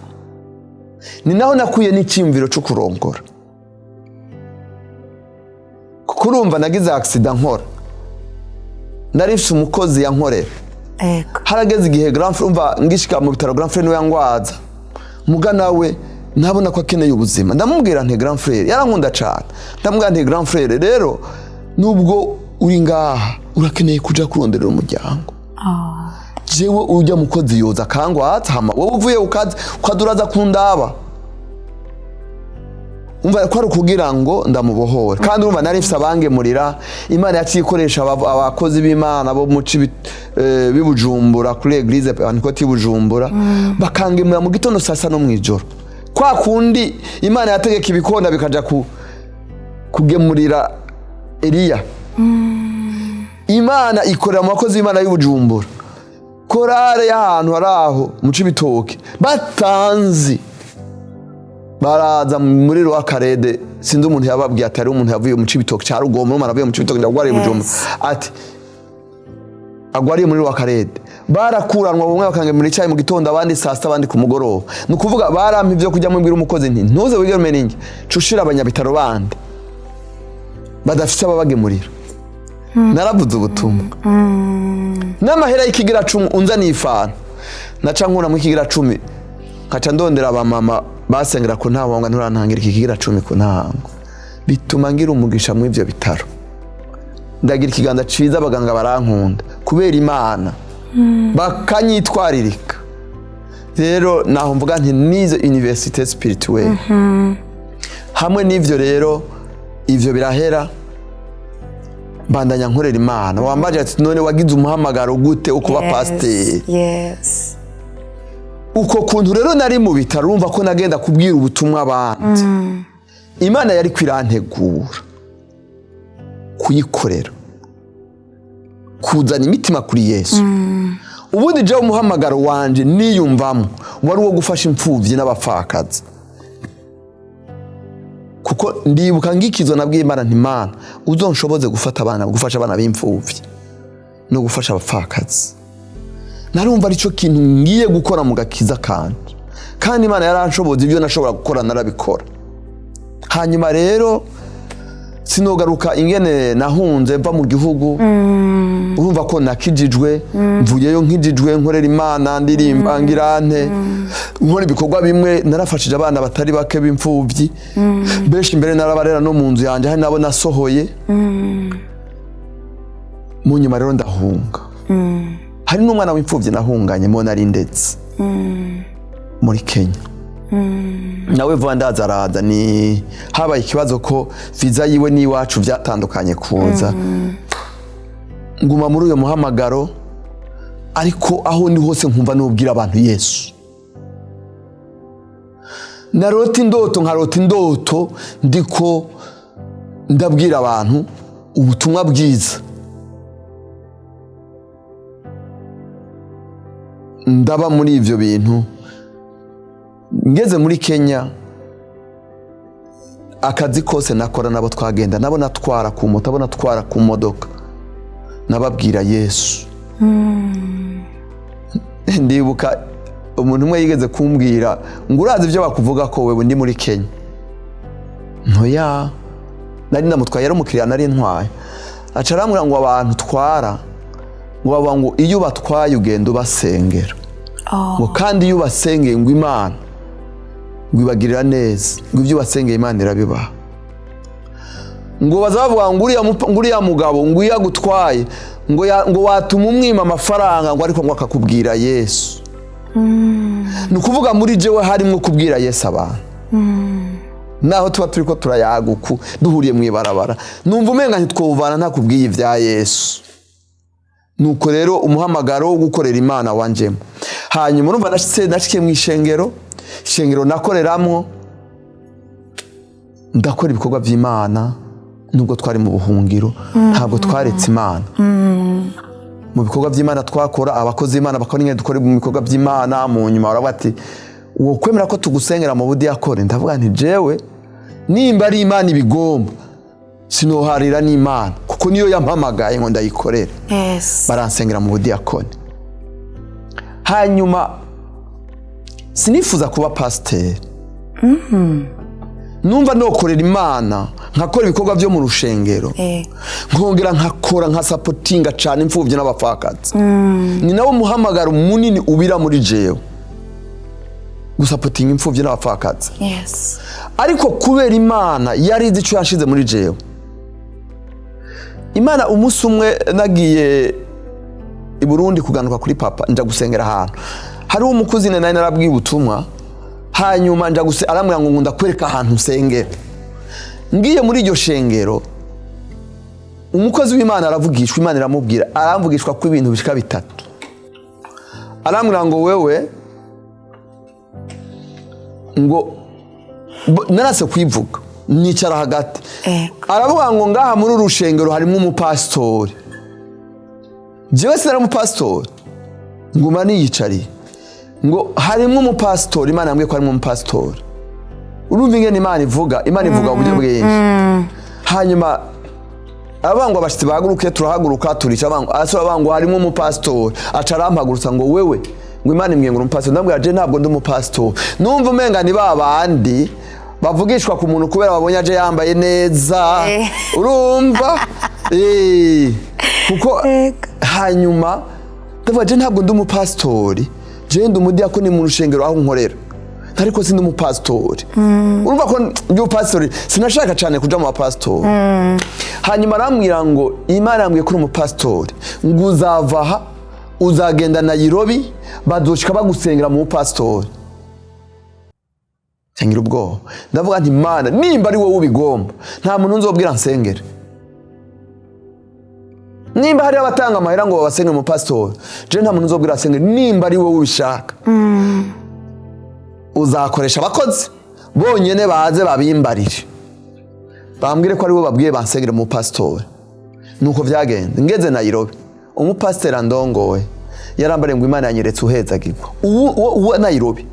ni naho nakuye n'icyumviro cyo kurongora. Kuko urumva nagize accident nkora, narifise umukozi yankorera. Ego. Harageze igihe grand frère umva ngishika mu bitaro, grand frère niwe yangwaza, muga nawe nabona ko akeneye ubuzima. Ndamubwira nti grand frère, yarankunda cyane, ndamubwira nti grand frère rero nubwo uri ngaha urakeneye kuja kuronderera umuryango. Jewe ujya mukozi yoza kangwatsa, hama wowe uvuye ukaduraza kundaba. Umva ko ari kugira ngo ndamubohora, kandi urumva nari mfise abangemurira. Imana yacikoresha abakozi b'Imana bo mu bibujumbura kuri eglise Pentecote y'Ibujumbura, bakangemura mu gitondo sasa no mwijoro. Kwa kundi Imana yategeka ibikonda bikaja kugemurira Eliya. Imana ikorera mu bakozi b'Imana y'Ibujumbura. Korale y'ahantu haraho mu Cibitoke batanzi baraza muri Wakarede, sinzi umuntu yababwiye atari umuntu yavuye mu Cibitoke cya Rugombo, umuntu avuye mu Cibitoke ndagwariye Bujumbura, ati agwariye muri Wakarede. Barakuranwa bumwe bakangemura icyayi mu gitondo, abandi saa sita, abandi ku mugoroba. Nukuvuga barampa ivyo kujya mu mbwira umukozi nti ntuze wigere ninge cushira abanyabitaro bandi badafite ababagemurira. Naravuze ubutumwa. N'amahera y'ikigira 10 unzaniye ifana, naca nkura mu kigira 10, nkaca ndondera abamama basengera ko nta wanga nturantangira ikigira 10 ku ntango. Bituma ngira umugisha mu ivyo bitaro, ndagira ikiganza ciza, abaganga barankunda kubera Imana, bakanyitwaririka. Rero naho mvuga nti nizo université spirituelle. Hamwe n'ivyo rero ivyo birahera, bandanya nkorera Imana. Wambaje ati none wagize umuhamagaro gute ukuba pasteur? Yes. Uko kuntu rero nari mu bitaro, urumva ko nagenda kubwira ubutumwa abandi. Imana yari kwirantegura kuyikorera, kuzana imitima kuri Yesu. Ubundi je umuhamagaro wanje niyumvamo wari uwo gufasha imfuvyi n'abapfakazi, kuko ndibuka ngikizwa nabwiye Imana nti Imana uzonshoboze gufasha abana b'imfuvyi no gufasha abapfakazi. narumva aricyo kintu ngiye gukora mu gakiza kandi Imana yaranshoboza ibyo nashobora gukora narabikora. Hanyuma rero sinogaruka ingene nahunze mva mu gihugu, urumva ko nakijijwe, mvuyeyo nkijijwe, nkorera Imana, ndirimba, ngirante, nkora ibikorwa bimwe, narafashije abana batari bake b'imfuvyi, benshi imbere narabarera no mu nzu yanjye, hari nabo nasohoye. Mu nyuma rero ndahunga. Hari n'umwana w'imfuvyi nahunganye mo nari ndetse muri Kenya. Nawe vuba ndaza araza, ni habaye ikibazo ko viza yiwe n'iwacu byatandukanye kuza. Nguma muri uyo muhamagaro, ariko aho ndi hose nkumva nubwira abantu Yesu. Narota indoto ndiko ndabwira abantu ubutumwa bwiza. Ndaba muri ivyo bintu. Ngeze muri Kenya, akazi kose nakora nabo twagenda, nabo natwara ku moto, nabo natwara ku modoka, nababwira Yesu. Ndibuka umuntu umwe yigeze kumbwira ngo urazi ibyo bakuvuga ko wewe ndi muri Kenya. Ntoya, nari namutwaye, yari umukiriya nari ntwaye. Aca arambwira ngo abantu twara ngo baba ngo iyo batwaye ugenda ubasengera, ngo kandi iyo ubasengeye ngo Imana ngo ibagirira neza, ngo ibyo ubasengeye Imana irabibaha. Ngo bazavuga ngo uriya mugabo ngo iyo agutwaye ngo watuma umwima amafaranga, ngo ariko ngo akakubwira Yesu. Ni ukuvuga muri jewe harimo kubwira Yesu abantu. Naho tuba turiko turayaguku duhuriye mu ibarabara, numva umenga ntitwovana ntakubwiye ibya Yesu. Nuko rero umuhamagaro wo gukorera Imana wanjemo. Hanyuma urumva nashikiye mu ishengero nakoreramwo, ndakora ibikorwa by'Imana. Nubwo twari mu buhungiro, ntabwo twaretse Imana. Mu bikorwa by'Imana twakora, abakozi b'Imana bakora nyine dukore mu bikorwa by'Imana. Mu nyuma baravuga ati uwo kwemera ko tugusengera mu budiyakoni. Ndavuga nti jewe nimba ari Imana ibigomba sinoharira n'Imana, kuko niyo yampamagaye ngo ndayikorere. Baransengera mu budiyakoni. Hanyuma sinifuza kuba pasiteri. Numva nokorera Imana, nkakora ibikorwa byo mu rushengero, nkongera nkakora nkasapotinga cyane imfuvyi n'abapfakazi. Ni nawo muhamagaro munini ubira muri jewe, gusapotinga imfuvyi n'abapfakazi. Ariko kubera Imana yari izi ico yashize muri jewe. Imana umunsi umwe nagiye i Burundi kuganuka kuri papa, nja gusengera ahantu. Hariho umukozi nari narabwiye ubutumwa, hanyuma nja arambwira ngo ndakwereka ahantu nsengera. Ngiye muri iryo shengero, umukozi w'Imana aravugishwa, Imana iramubwira, aramvugishwa ku ibintu bishika bitatu. Arambwira ngo wewe ngo narase kwivuga, nicara hagati. Aravuga ngo ngaha muri urushengero harimo umupastori. Jewe sinari umupastori, nguma niyicariye. Ngo harimo umupastori, Imana yambwiye ko harimo umupastori. Urumva ingene Imana ivuga uburyo bwinshi. Hanyuma abangwa abashitsi bahaguruke, turahaguruka turica, abangwa harimo umupastori. Aca arampagurutsa ngo wewe ngo Imana imbwiye ngo umupastori. Ndambwira je ntabwo ndi umupastori. Numva umenga ni babandi bavugishwa ku muntu kubera babonye aje yambaye neza. Urumva? Kuko hanyuma ndavuga je ntabwo ndi umupastori, je ndi umudiyakoni mu rushengero aho nkorera, ariko sindi umupastori. Urumva ko ndi umupastori, sinashaka cyane kuja mu bapastori. Hanyuma arambwira ngo Imana yambwiye ko uri umupastori, ngo uzavaha uzagenda Nairobi, bazoshika bagusengera mu bupastori. Sengira ubwoba. Ndavuga nti Imana nimba ari wowe ubigomba, nta muntu nzobwira nsengere. Nimba hari abatanga amahera ngo babasengere mu pastor, je nta muntu nzobwira nsengere. Nimba ari wowe ubishaka, uzakoresha abakozi bonyene baze babimbarire, bambwire ko ari wowe babwiye bansengere mu pastor. Nuko vyagenze. Ngeze Nairobi, umupastor andongowe yarambare ngo Imana yanyeretse uhezagirwa. Uwo Nairobi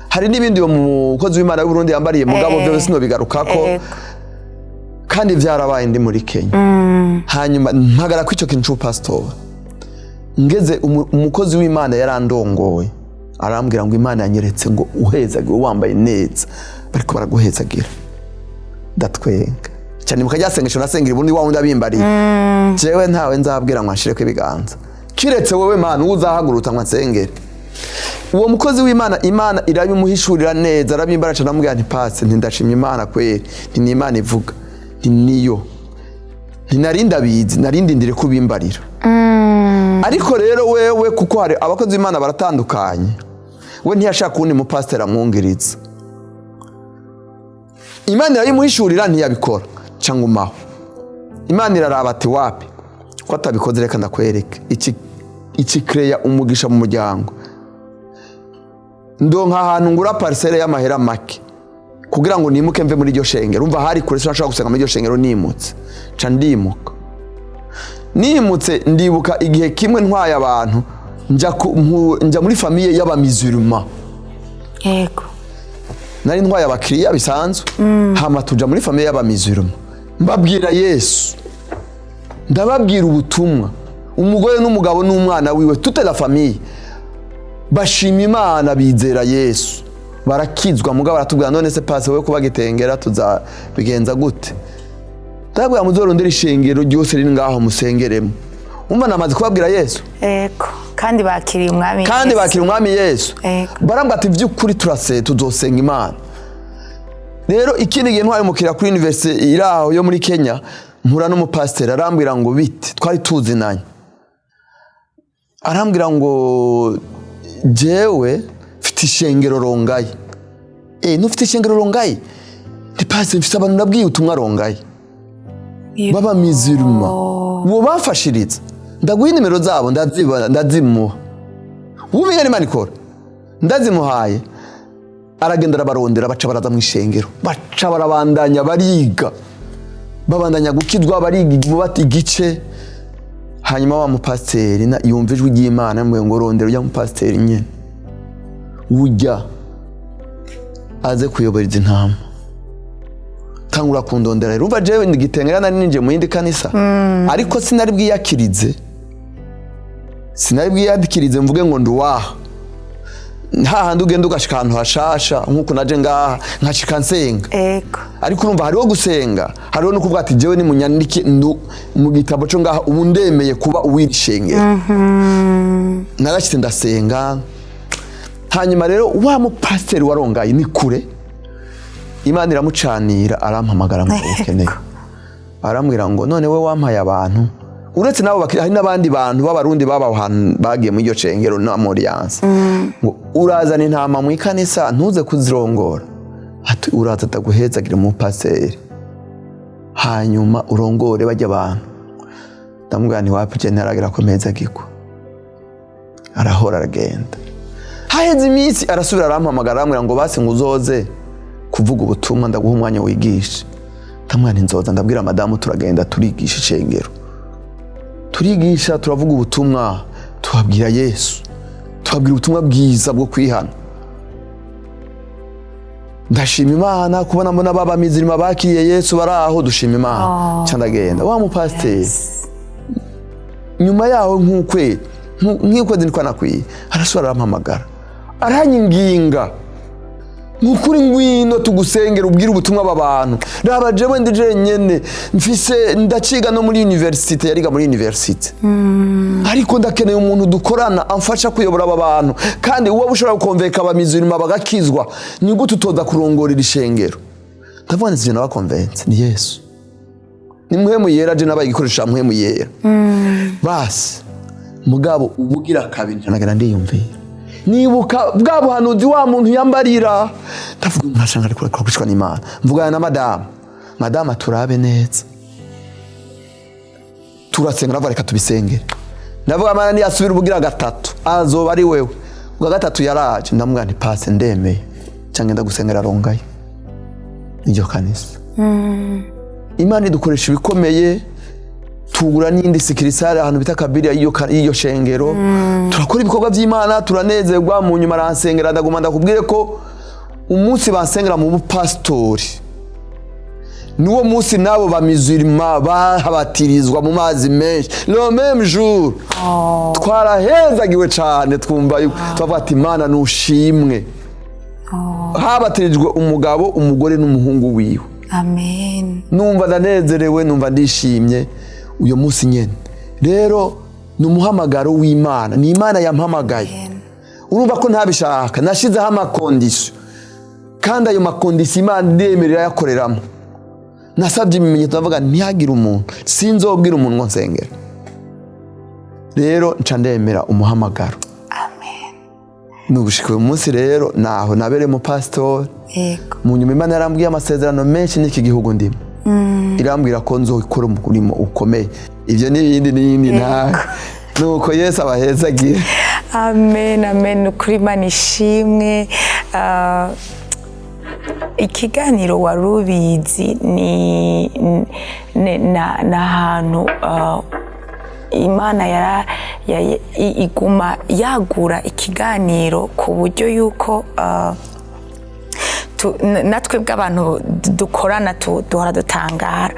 hari n'ibindi uwo mukozi w'Imana w'u Burundi yambariye, mugabo byo sino bigarukako, kandi vyarabaye ndi muri Kenya. Hanyuma mpagara ko ico kintu pastor, ngeze umukozi w'Imana yarandongoye arambwira ngo Imana yanyeretse ngo uhezagire wambaye neza bariko baraguhezagira ndatwenga cyane mukajyasengesho nasengera ubundi wa wundi abimbariye jewe ntawe nzabwira ngo ashireko ibiganza kiretse wowe Mana uzahagurutsa ngo nsengere uwo mukozi w'Imana Imana irabimuhishurira neza arabimbaraca namubwira nti pase ntindashimye Imana kweri ni Imana ivuga niyo ninarinda bizi narindindire kubimbarira ariko rero wewe kuko hari abakozi b'Imana baratandukanye we ntiyashaka kundi mu pastor amwungiriza Imana yayimuhishurira ntiyabikora cangumaho Imana iraraba ati wapi ko atabikoze reka ndakwereke iki creya umugisha mu muryango ndonka ahantu ngura parcelle y'amahera make kugira ngo nimuke mve muri iryo shengero umva hari kure sinashaka gusenga muri iryo shengero nimutse ca ndimuka nimutse ndibuka igihe kimwe ntwaye abantu nja muri famille y'abamizuruma yego nari ntwaye abakiriya bisanzwe hama tuja muri famille y'abamizuruma mbabwira Yesu ndababwira ubutumwa umugore n'umugabo n'umwana wiwe toute la famille bashima Imana bizera Yesu barakizwa mugabo baratubwira none se pase we kubagitengera tuzabigenza gute ndabwira muzorondera ishengero ryose riri ngaho musengeremo umva namaze kubabwira Yesu yego kandi bakiriye umwami Yesu barambwa ati vy'ukuri tuzosenga Imana rero ikindi gihe ntwari mukira kuri university iraho yo muri Kenya mpura n'umupasiteri arambwira ngo biti twari tuzinanye arambwira ngo jewe mfite ishengero rongaye ntufite ishengero rongaye ndi pasiteri mfite abantu nabwiye utumwa rongaye baba miziruma uwo bafashiriza ndaguha nimero zabo ndazimuha ubumenye Imana ikora ndazimuhaye aragenda arabarondera baca baraza mu ishengero baca barabandanya bariga babandanya gukizwa bariga bati igice hanyuma wa mupasiteri yumva ijwi ry'Imana ngo rondera ujya mupasiteri nyene ujya aze kuyobora izi ntama tangura kundondera rero umva jewe ndigitengera nari ninje mu yindi kanisa ariko sinari bwiyakirize mvuge ngo nduwaha hahandi ugenda ugashika ahantu hashasha nk'uko naje ngaha nkashika nsenga ariko urumva hariho gusenga hariho no kuvuga ati jewe ni munyandike mu gitabo cyo ngaha ubu ndemeye kuba uwirishengera narashitse ndasenga hanyuma rero wa mupasiteri warongaye ni kure Imana iramucanira arampamagara ngo ukeneye arambwira ngo none we wampaye abantu uretse nabo hari n'abandi bantu b'abarundi bagiye mu iryo cengero na Moriance ngo urazana intama mu ikanisa ntuze kuzirongora ati uraza ataguhezagire mu paseri hanyuma urongore bajya abantu ndamubwira nti wapi je ntaragira ko mpezagirwa arahora aragenda haheze iminsi arasubira arampamagara arambwira ngo basi nguzoze kuvuga ubutumwa ndaguha umwanya wigisha ndamwana nzoza ndabwira madamu turagenda turigisha icengero turigisha turavuga ubutumwa tubabwira Yesu tubabwira ubutumwa bwiza bwo kwihana ndashima Imana kubona mbona baba mizirima bakiriye Yesu baraho dushima Imana cyandagenda wa mupasiteri nyuma yaho nk'ukwezi niko nakwiye arasubira arampamagara aranyinginga nk'ukuri ngwino tugusengera ubwira ubutumwa b'abantu raba jewe ndije nyene mfise ndaciga no muri university yariga muri university ariko ndakeneye umuntu dukorana amfasha kuyobora aba bantu kandi uwo bushobora gukonveka abamizirima bagakizwa ni gute utoza kurongorera ishengero ndavuga nzi na bakonvense ni Yesu ni muhemu yera je nabaye gikoresha muhemu yera basi mugabo ubugira kabiri nagana ndiyumvira nibuka bwa buhanuzi wa muntu yambarira ndavuga umuntu ashanga ariko kwishwa n'Imana mvugana na madama turabe neza turasenga navuga reka tubisengere ndavuga Imana ni asubira ubugira gatatu azoba ari wewe ubwa gatatu yaraje ndamubwira nti pase ndemeye cyangwa ndagusengera rongaye iryo kanisa Imana idukoresha ibikomeye tugura n'indi sikirisare ahantu bita kabiri iyo shengero turakora ibikorwa by'Imana turanezerwa mu nyuma aransengera ndaguma ndakubwire ko umunsi bansengera mu bupastori n'uwo munsi nabo bamizirima bahabatirizwa mu mazi menshi le même jour twarahezagiwe cyane twumva tuvuga ati Imana nushimwe habatirijwe umugabo umugore n'umuhungu wiwe. Amen. Numva ndanezerewe, numva ndishimye uyo munsi nyene. Rero ni umuhamagaro w'Imana, ni Imana yampamagaye. Urumva ko ntabishaka, nashizeho amakondisyo kandi ayo makondisyo Imana ndemerera yakoreramo. Nasabye ibimenyetso ndavuga ntihagire umuntu, sinzobwira umuntu ngo nsengera. Rero nca ndemera umuhamagaro. Amen. Nubushikwe umunsi rero naho nabere mu pastor. Yego. Mu nyuma Imana yarambwiye amasezerano menshi n'iki gihugu ndimo. Irambwira ko nzokora umurimo ukomeye. Ivyo n'ibindi nta nuko Yesu abahezagira. Amen, amen. Ukuri Imana ishimwe. Ikiganiro warubizi ni ahantu Imana iguma yagura ikiganiro ku buryo yuko natwe bw'abantu dukorana duhora dutangara.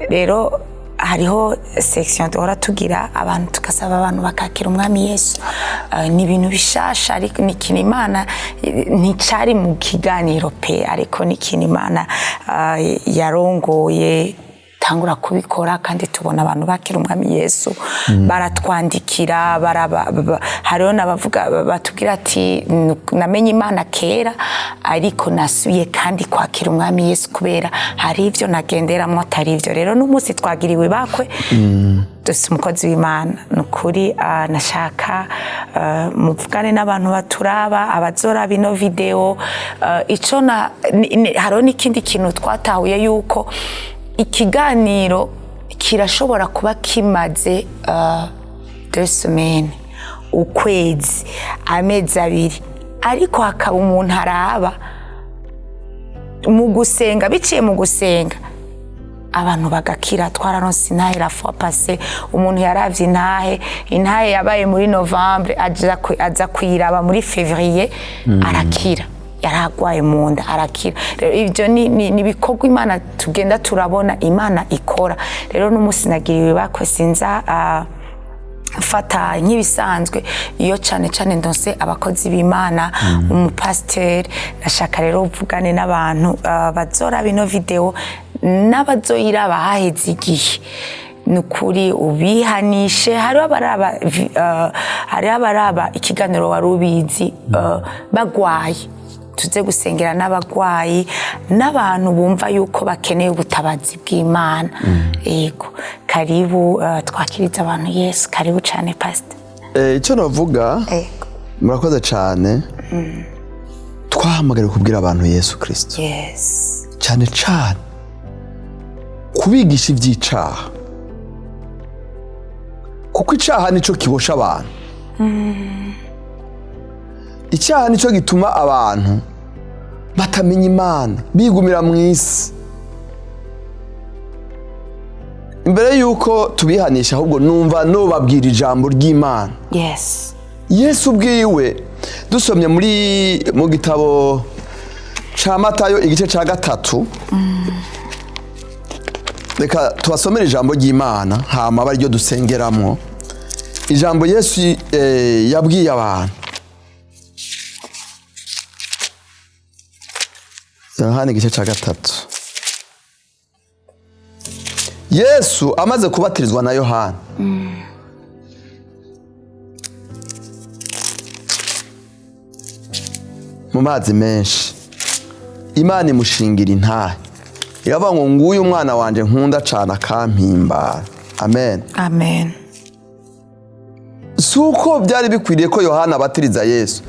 Rero hariho section duhora tugira abantu tugasaba abantu bakakira umwami Yesu. Ni ibintu bishasha ariko ni ikintu Imana nticari mu kiganiro pe, ariko ni ikintu Imana yarongoye tangura kubikora kandi tubona abantu bakira umwami Yesu. Baratwandikira, hariho n'abavuga batubwira ati namenye Imana kera ariko nasubiye kandi kwakira umwami Yesu kubera hari ivyo nagenderamo atari ivyo. Rero n'umunsi twagiriwe bakwe dusa umukozi w'Imana. Nukuri nashaka muvugane n'abantu baturaba abazora bino video. Ico hariho n'ikindi kintu twatahuye yuko ikiganiro kirashobora kuba kimaze 2 semaines, ukwezi, amezi 2, ariko hakaba umuntu araba mu gusenga, biciye mu gusenga abantu bagakira. Twararonse intahe la fois passée, umuntu yaravye intahe yabaye muri Novembre aza kuyiraba muri Février arakira. Yaragwaye mu nda arakira. Rero ibyo ni bikorwa Imana tugenda turabona Imana ikora. Rero n'umunsi nagiriwe bakwe sinza fata nk'ibisanzwe iyo cyane ndonse abakozi b'Imana, umupasiteri. Nashaka rero uvugane n'abantu bazora bino video n'abazoyiraba haheze igihe. Nukuri ubihanishe. Hariho abaraba ikiganiro warubizi bagwaye, tuze gusengera n'abagwayi n'abantu bumva yuko bakeneye ubutabazi bw'Imana. Yego, karibu twakiriza abantu Yesu. Karibu cyane pastor. Icyo navuga, murakoze cyane. Twahamagara kubwira abantu Yesu Kristo. Yes. Cyane cyane kubigisha iby'icaha, kuko icaha nico kibosha abantu. Icyaha nico gituma abantu batamenya Imana, bigumira mu isi. Imbere yuko tubihanisha ahubwo numva no babwira ijambo ry'Imana. Yes. Yesu bwiwe dusomye mu gitabo ca Matayo igice ca 3. Reka tubasomere ijambo ry'Imana hama bari ryo dusengeramo. Ijambo Yesu yabwiye abantu. Yohana igice ca 3. Yesu amaze kubatirizwa na Yohana. Mu mazi menshi Imana imushingira intahe. Iravuga ngo nguyu umwana wanje nkunda cyane akampimbara. Amen. Amen. Suko byari bikwiriye ko Yohana abatiriza Yesu,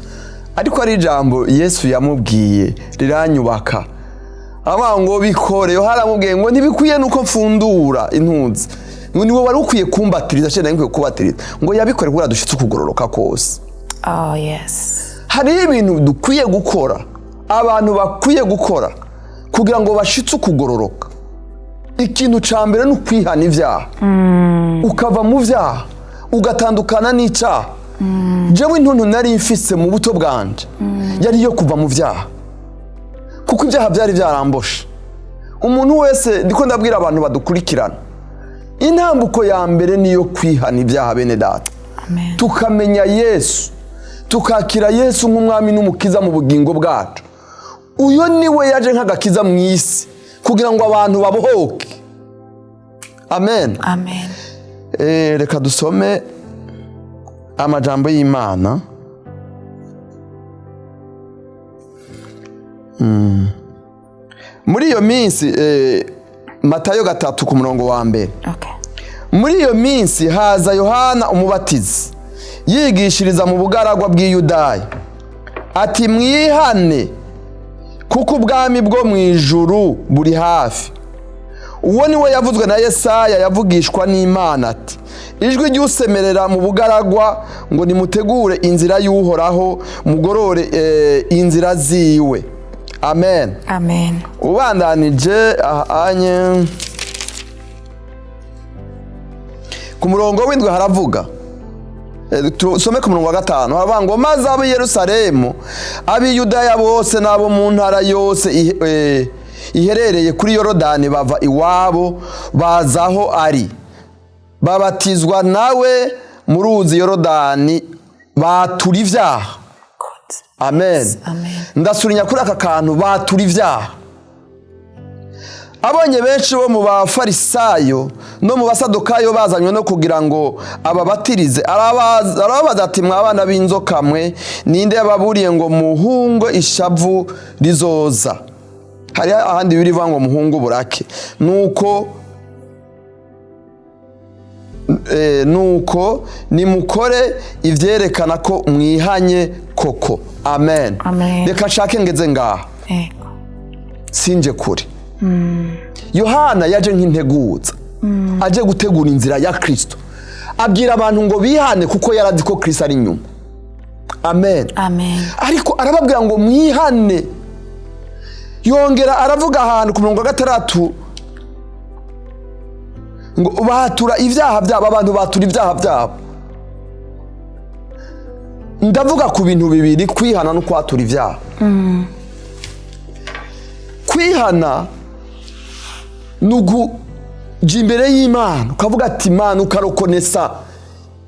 ariko ari ijambo Yesu yamubwiye riranyubaka. Aba ngo bikore. Yohana amubwiye ngo ntibikwiye nuko mfundura intunzi, ngo niwe wari ukwiye kumbatiriza cyane nkwiye kubatiriza, ngo yabikore kugira dushitse kugororoka kose. Oh yes. Hari ibintu dukwiye gukora, abantu bakwiye gukora kugira ngo bashitse kugororoka. Ikintu ca mbere no kwihana ivyaha, ukava mu vyaha ugatandukana n'icyaha. Jewe intuntu nari mfise mu buto bwanje yari yo kuva mu vyaha, kuko ibyaha byari byaramboshe. umuntu wese ndiko ndabwira abantu badukurikirana, intambuko ya mbere niyo kwihana ibyaha bene data. Amen. Tukamenya Yesu, tukakira Yesu nk'umwami n'umukiza mu bugingo bwacu. Uyo niwe yaje nk'agakiza mu isi kugira ngo abantu babohoke. Amen. Amen. Reka dusome amajambo y'Imana. Muri iyo minsi Matayo 3:1. Okay. Muri iyo minsi haza Yohana umubatizi yigishiriza mu bugaragwa bw'Iyudaya ati mwihane kuko ubwami bwo mu ijuru buri hafi. Uwo niwe yavuzwe na Yesaya yavugishwa n'Imana ati ijwi ry'usemerera mu bugaragwa ngo nimutegure inzira y'Uhoraho mugorore inzira ziwe. Amen. Amen. Ubandanije ahanye ku murongo w'indwi haravuga, tusome ku murongo wa 5 haravuga ngo maze ab'i Yerusalemu ab'i Yudaya bose n'abo mu ntara yose iherereye kuri Yorodani bava iwabo bazaho ari, babatizwa nawe mu ruzi Yorodani batura ibyaha. Amen. Amen. Ndasurinya kuri aka kantu batura ibyaha. Abonye benshi bo mu bafarisayo no mu basadukayo bazanywe no kugira ngo ababatirize, arababaza ati mwabana b'inzoka mwe, ninde yababuriye ngo muhungo ishavu rizoza? Hari ahandi birivuga ngo muhungo burake. Nuko nimukore ivyerekana ko mwihanye koko. Amen. Amen. Reka nshake ngeze ngaha. Ego. Sinje kure. Yohana yaje nk'integuza. Aje gutegura inzira ya Kristo. Abwira abantu ngo bihane kuko yarazi ko Kristo ari inyuma. Amen. Amen. Ariko arababwira ngo mwihane. Yongera aravuga ahantu ku murongo wa 6 ngo batura ibyaha byabo, abantu batura ibyaha byabo. Ndavuga ku bintu bibiri, kwihana no kwatura ibyaha. Kwihana nugu jimbere y'Imana ukavuga ati Imana, ukarokonesa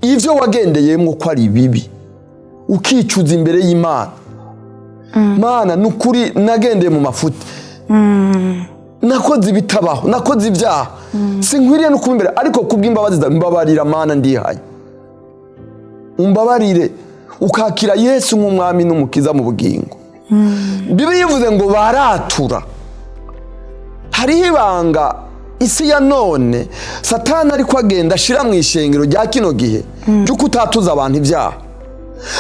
ivyo wagendeyemo ko ari bibi, ukicuza imbere y'Imana. Mana nukuri nagendeye mu mafuti, nakoze ibitabaho, nakoze ibyaha, sinkwiriye no kubimbere, ariko kubw'imbabazi zawe mbabarira Mana, ndihanye, umbabarire. Ukakira Yesu nk'umwami n'umukiza mu bugingo. Bibiliya ivuze ngo baratura. Hariho ibanga isi ya none Satani ariko agenda ashira mu ishengero rya kino gihe cyo kutatuza abantu ibyaha.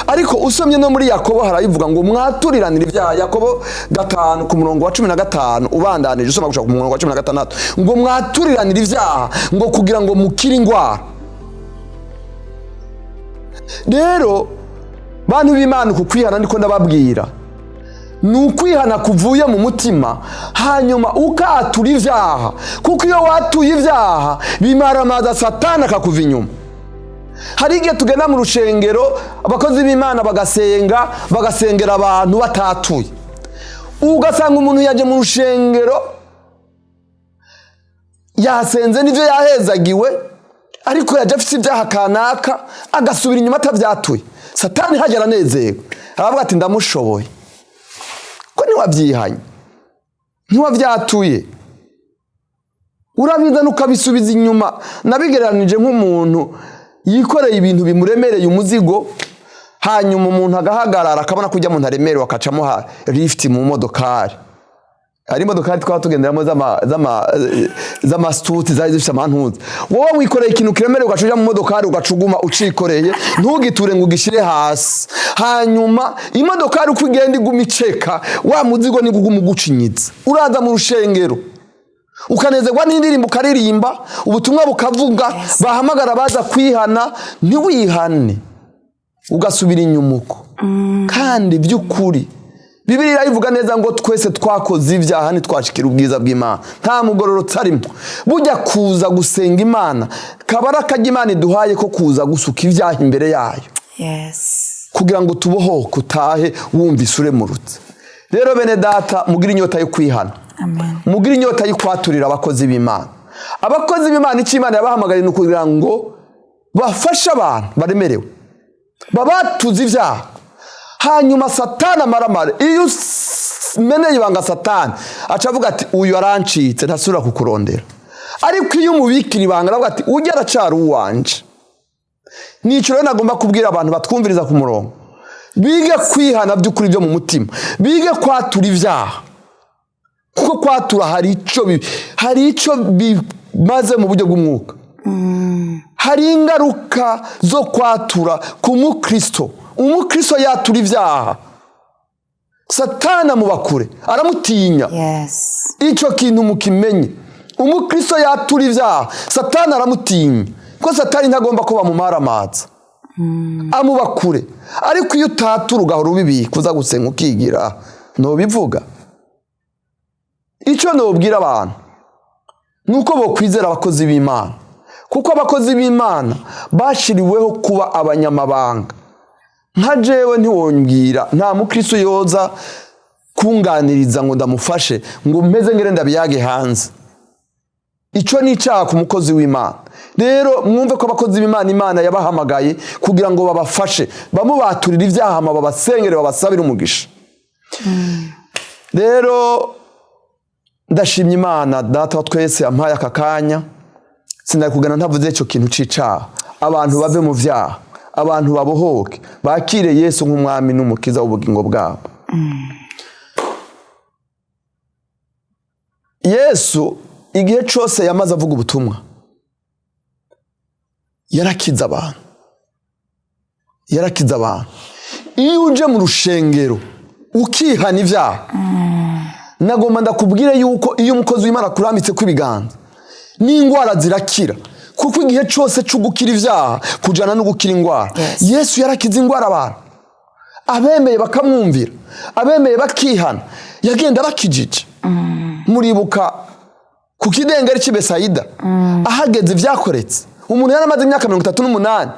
Ariko usomye no muri Yakobo harayivuga ngo mwaturiranira ibyaha. Yakobo 5 ku murongo wa 15 ubandanije usoma gushaka ku murongo wa 16 ngo mwaturiranira ibyaha ngo kugira ngo mukire ingwara. Rero bantu b'Imana ku kwihana ndiko ndababwira, nukwihana kuvuye mu mutima hanyuma ukatura ibyaha, kuko iyo watuye ibyaha bimaramaza Satani akakuva inyuma. Hari igihe tugenda mu rushengero abakozi b'Imana bagasengera abantu batatuye, ugasanga umuntu yaje mu rushengero yasenze n'ivyo yahezagiwe, ariko yaje afite ibyaha kanaka agasubira inyuma atavyatuye. Satani haje aranezerwa, aravuga ati ndamushoboye, ko ntiwabyihanye, ntiwavyatuye, urabizana ukabisubiza inyuma. Nabigereranije nk'umuntu yikoreye ibintu bimuremereye umuzigo, hanyuma umuntu agahagarara akabona kujya mu ntaremerewe akacamo lift mu modokari. Ari modokari twatugenderamo z'amastuti zari zifite amantuza. Wowe wikoreye ikintu kiremereye ugacuja mu modokari ugacuguma ucikoreye, ntugiture ngo ugishire hasi. Hanyuma imodokari uko igenda iguma iceka, wa muzigo ni guguma ugucinyiza. Uraza mu rushengero ukanezerwa n'indirimbo ukaririmba, ubutumwa bukavuga, bahamagara baza kwihana, ntiwihane ugasubira inyuma uko. Kandi by'ukuri Bibiliya ivuga neza ngo twese twakoze ibyaha ntitwashikira ubwiza bw'Imana, nta mugororotsi arimo. Bujya kuza gusenga Imana kabara kajya Imana iduhaye ko kuza gusuka ibyaha imbere yayo. Yes. Kugira ngo tubohoke utahe wumva isure murutse. Rero bene data mugira inyota yo kwihana. Amen. mugire inyota y'ikwaturira abakozi b'Imana. Abakozi b'Imana icyo Imana yabahamagariye ni ukugira ngo bafashe abantu baremerewe, babatuze ibyaha. Hanyuma Satani amaramare, iyo umeneye ibanga Satani aca avuga ati uyu arancitse ntasubira kukurondera. Ariko iyo umubikira ibanga aravuga ati ujya aracara uwanje. Nico rero nagomba kubwira abantu batwumviriza ku murongo, bige kwihana by'ukuri byo mu mutima, bige kwatura ibyaha, kuko kwatura hari icyo bimaze mu buryo bw'umwuka. Hari ingaruka zo kwatura ku mukristo. Umukristo yatura ibyaha, Satani amubakure, aramutinya. Yes. Icyo kintu mukimenye, umukristo yatura ibyaha, Satani aramutinya, kuko Satani ntagomba ko bamumaramaza, amubakure. Ariko iyo utatura ugahora ubibika uza gusenga ukigira, ntubivuga. Icyo nobwira abantu nuko bokwizera abakozi b'Imana, kuko abakozi b'Imana bashiriweho kuba abanyamabanga. Nka jewe ntiwongwira, nta mukristo yoza kunganiriza ngo ndamufashe ngo mpeze ngere ndabiyage hanze. Icyo ni icyaha ku mukozi w'Imana. Rero mwumve ko abakozi b'Imana Imana yabahamagaye kugira ngo babafashe, bamubaturire ibyaha, babasengere, babasabire umugisha. Rero ndashimye Imana data wa twese yampaye aka kanya, sinari kugana ntavuze icyo kintu c'icaha. Abantu bave mu vyaha, abantu babohoke, bakire Yesu nk'umwami n'umukiza w'ubugingo bwabo. Yesu igihe cyose yamaze avuga ubutumwa yarakiza abantu, yarakiza abantu. Iyo uje mu rushengero ukihana ibyaha, nagomba ndakubwire yuko iyo umukozi w'Imana kurambitse kw'ibiganza n'indwara zirakira, kuko igihe cyose cyo gukira ibyaha kujana no gukira indwara. Yesu yarakiza indwara abantu, abemeye bakamwumvira, abemeye bakihana, yagenda bakijije. Muribuka ku kidengeri cy'i Besayida, ahageze ibyakoretse, umuntu yaramaze imyaka 38,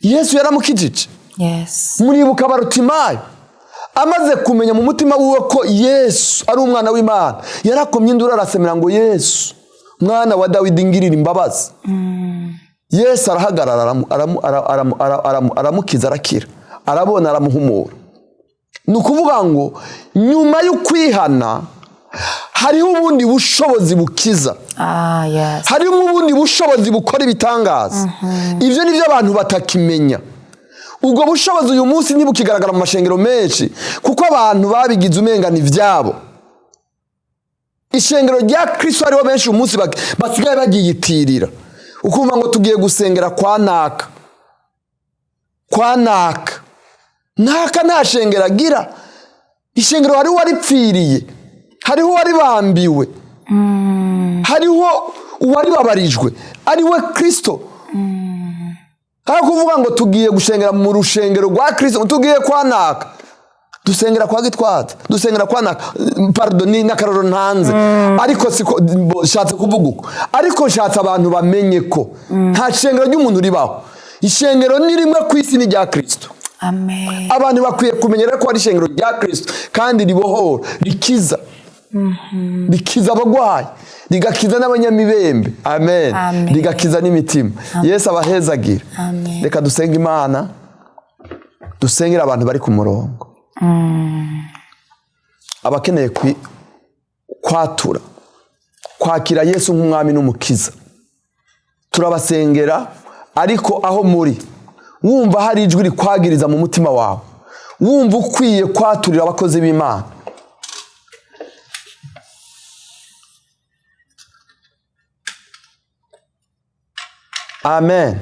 Yesu yaramukijije. Yes. Muribuka Barutimayo, amaze kumenya mu mutima wiwe ko Yesu ari umwana w'Imana, yarakomye induru arasemera ngo Yesu mwana wa Dawidi ngirira imbabazi. Yesu arahagarara aramukiza, arakira, arabona, aramuhumura. Ni ukuvuga ngo nyuma yo kwihana hariho ubundi bushobozi bukiza. Yes. Hariho ubundi bushobozi bukora ibitangaza. Ibyo ni byo abantu batakimenya. Ubwo bushobozi uyu munsi ntibukigaragara mu mashengero menshi, kuko abantu babigize umengana ivyabo. Ishengero rya Kristo hariho benshi uyu munsi basigaye bagiyitirira, ukumva ngo tugiye gusengera kwa naka, kwa naka. Naka nta shengero agira. Ishengero hariho waripfiriye, hariho waribambiwe, hariho uwaribabarijwe, ari we Kristo. Hari kuvuga ngo tugiye gushengera mu rushengero rwa Kristo, tugiye kwa naka, dusengera kwa Gitwaza, dusengera kwa naka. Pardon, ni nakaroro ntanze, ariko siko shatse kuvuga uko. Ariko shatse abantu bamenye ko nta shengero ry'umuntu ribaho. Ishengero ni rimwe ku isi, ni rya Kristo. Amen. Abantu bakwiye kumenyera ko ari ishengero rya Kristo kandi ribohora, rikiza. Rikiza abagwayi, rigakiza n'abanyamibembe. Amen. Rigakiza n'imitima. Yesu abahezagira. Reka dusenge Imana, dusengera abantu bari ku murongo, abakeneye kwatura, kwakira Yesu nk'umwami n'umukiza. Turabasengera, ariko aho muri wumva hari ijwi rikwagiriza mu mutima wawe, wumva ukwiye kwaturira abakozi b'Imana, amen.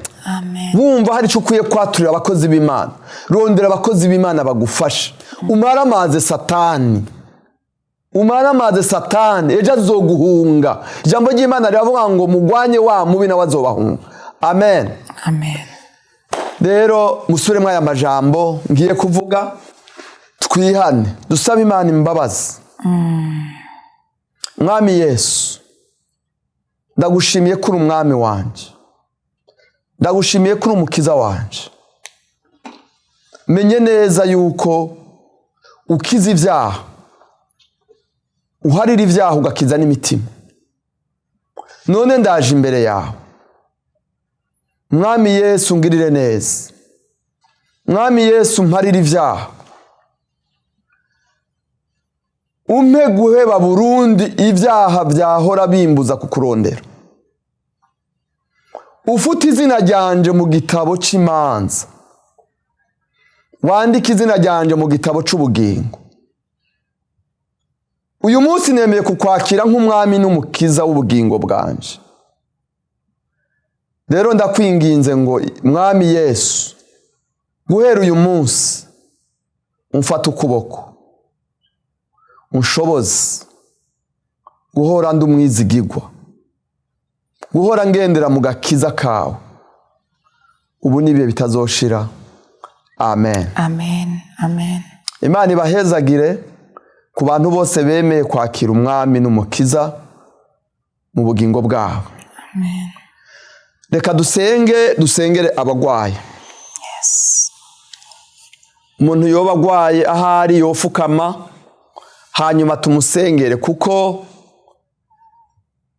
Wumva hari icyo ukwiye kwaturira abakozi b'Imana, rondera abakozi b'Imana bagufasha. Umaramaze Satani, umaramaze Satani, ejo azoguhunga. Ijambo ry'Imana riravuga ngo mugwanye wa mubi nawe azobahunga. Amen. Rero musubiremo aya majambo ngiye kuvuga, twihane, dusabe Imana imbabazi. Mwami Yesu, ndagushimiye ko uri umwami wanje, ndagushimiye ko uri umukiza wanje. Menye neza yuko ukiza ibyaha, uharira ibyaha ugakiza n'imitima. None ndaje imbere yawe Mwami Yesu, ngirire neza. Mwami Yesu, mparira ibyaha, umpe guheba Burundi ibyaha byahora bimbuza kukurondera. Ufute izina ryanje mu gitabo cy'imanza, wandike izina ryanje mu gitabo cy'ubugingo. Uyu munsi nemeye kukwakira nk'umwami n'umukiza w'ubugingo bwanje. Rero ndakwinginze ngo Mwami Yesu, guhera uyu munsi umfata ukuboko, unshoboze guhora ndi umwizigigwa, guhora ngendera mu gakiza kawe ubu n'ibihe bitazoshira. Amen. Amen. Amen. Imana ibahezagire ku bantu bose bemeye kwakira umwami n'umukiza mu bugingo bwabo. Amen. Reka dusengere abagwaye. Yes. Umuntu yoba agwaye ahari yofukama hanyuma tumusengere, kuko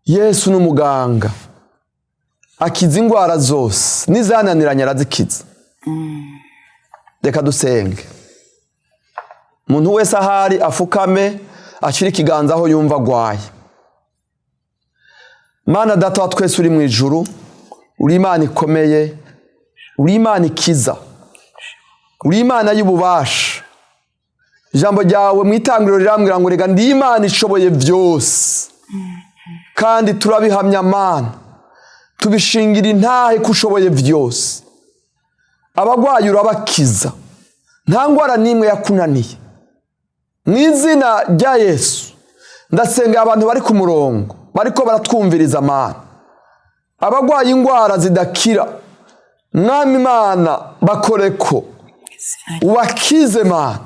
Yesu n'umuganga akiza indwara zose, n'izananiranye arazikiza. Reka dusenge. Umuntu wese ahari afukame ashyire ikiganza aho yumva agwaye. Mana Data wa twese uri mu ijuru, uri Imana ikomeye, uri Imana ikiza, uri Imana y'ububasha. Ijambo ryawe mu itangiriro rirambwira ngo rega ndi Imana ishoboye byose, kandi turabihamya Mana, tubishingira intahe ko ushoboye byose. Abagwayi urabakiza, nta ndwara n'imwe yakunaniye. Mu izina rya Yesu ndasenga abantu bari ku murongo bariko baratwumviriza Mana, abagwaye indwara zidakira, Mwami Imana bakoreko, ubakize Mana,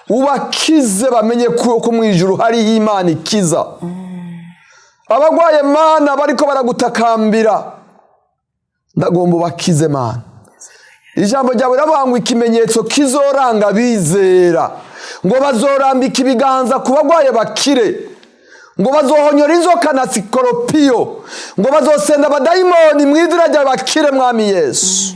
ubakize bamenye ko mu ijuru hari Imana ikiza. Abagwaye Mana bariko baragutakambira, ndagomba ubakize Mana. Ijambo ryawe riravuga ngo ikimenyetso kizoranga bizera, ngo bazorambika ibiganza ku bagwaye bakire, ngo bazohonyora inzoka na sikoropiyo, ngo bazosenda abadayimoni mu izina ryawe bakire. Mwami Yesu,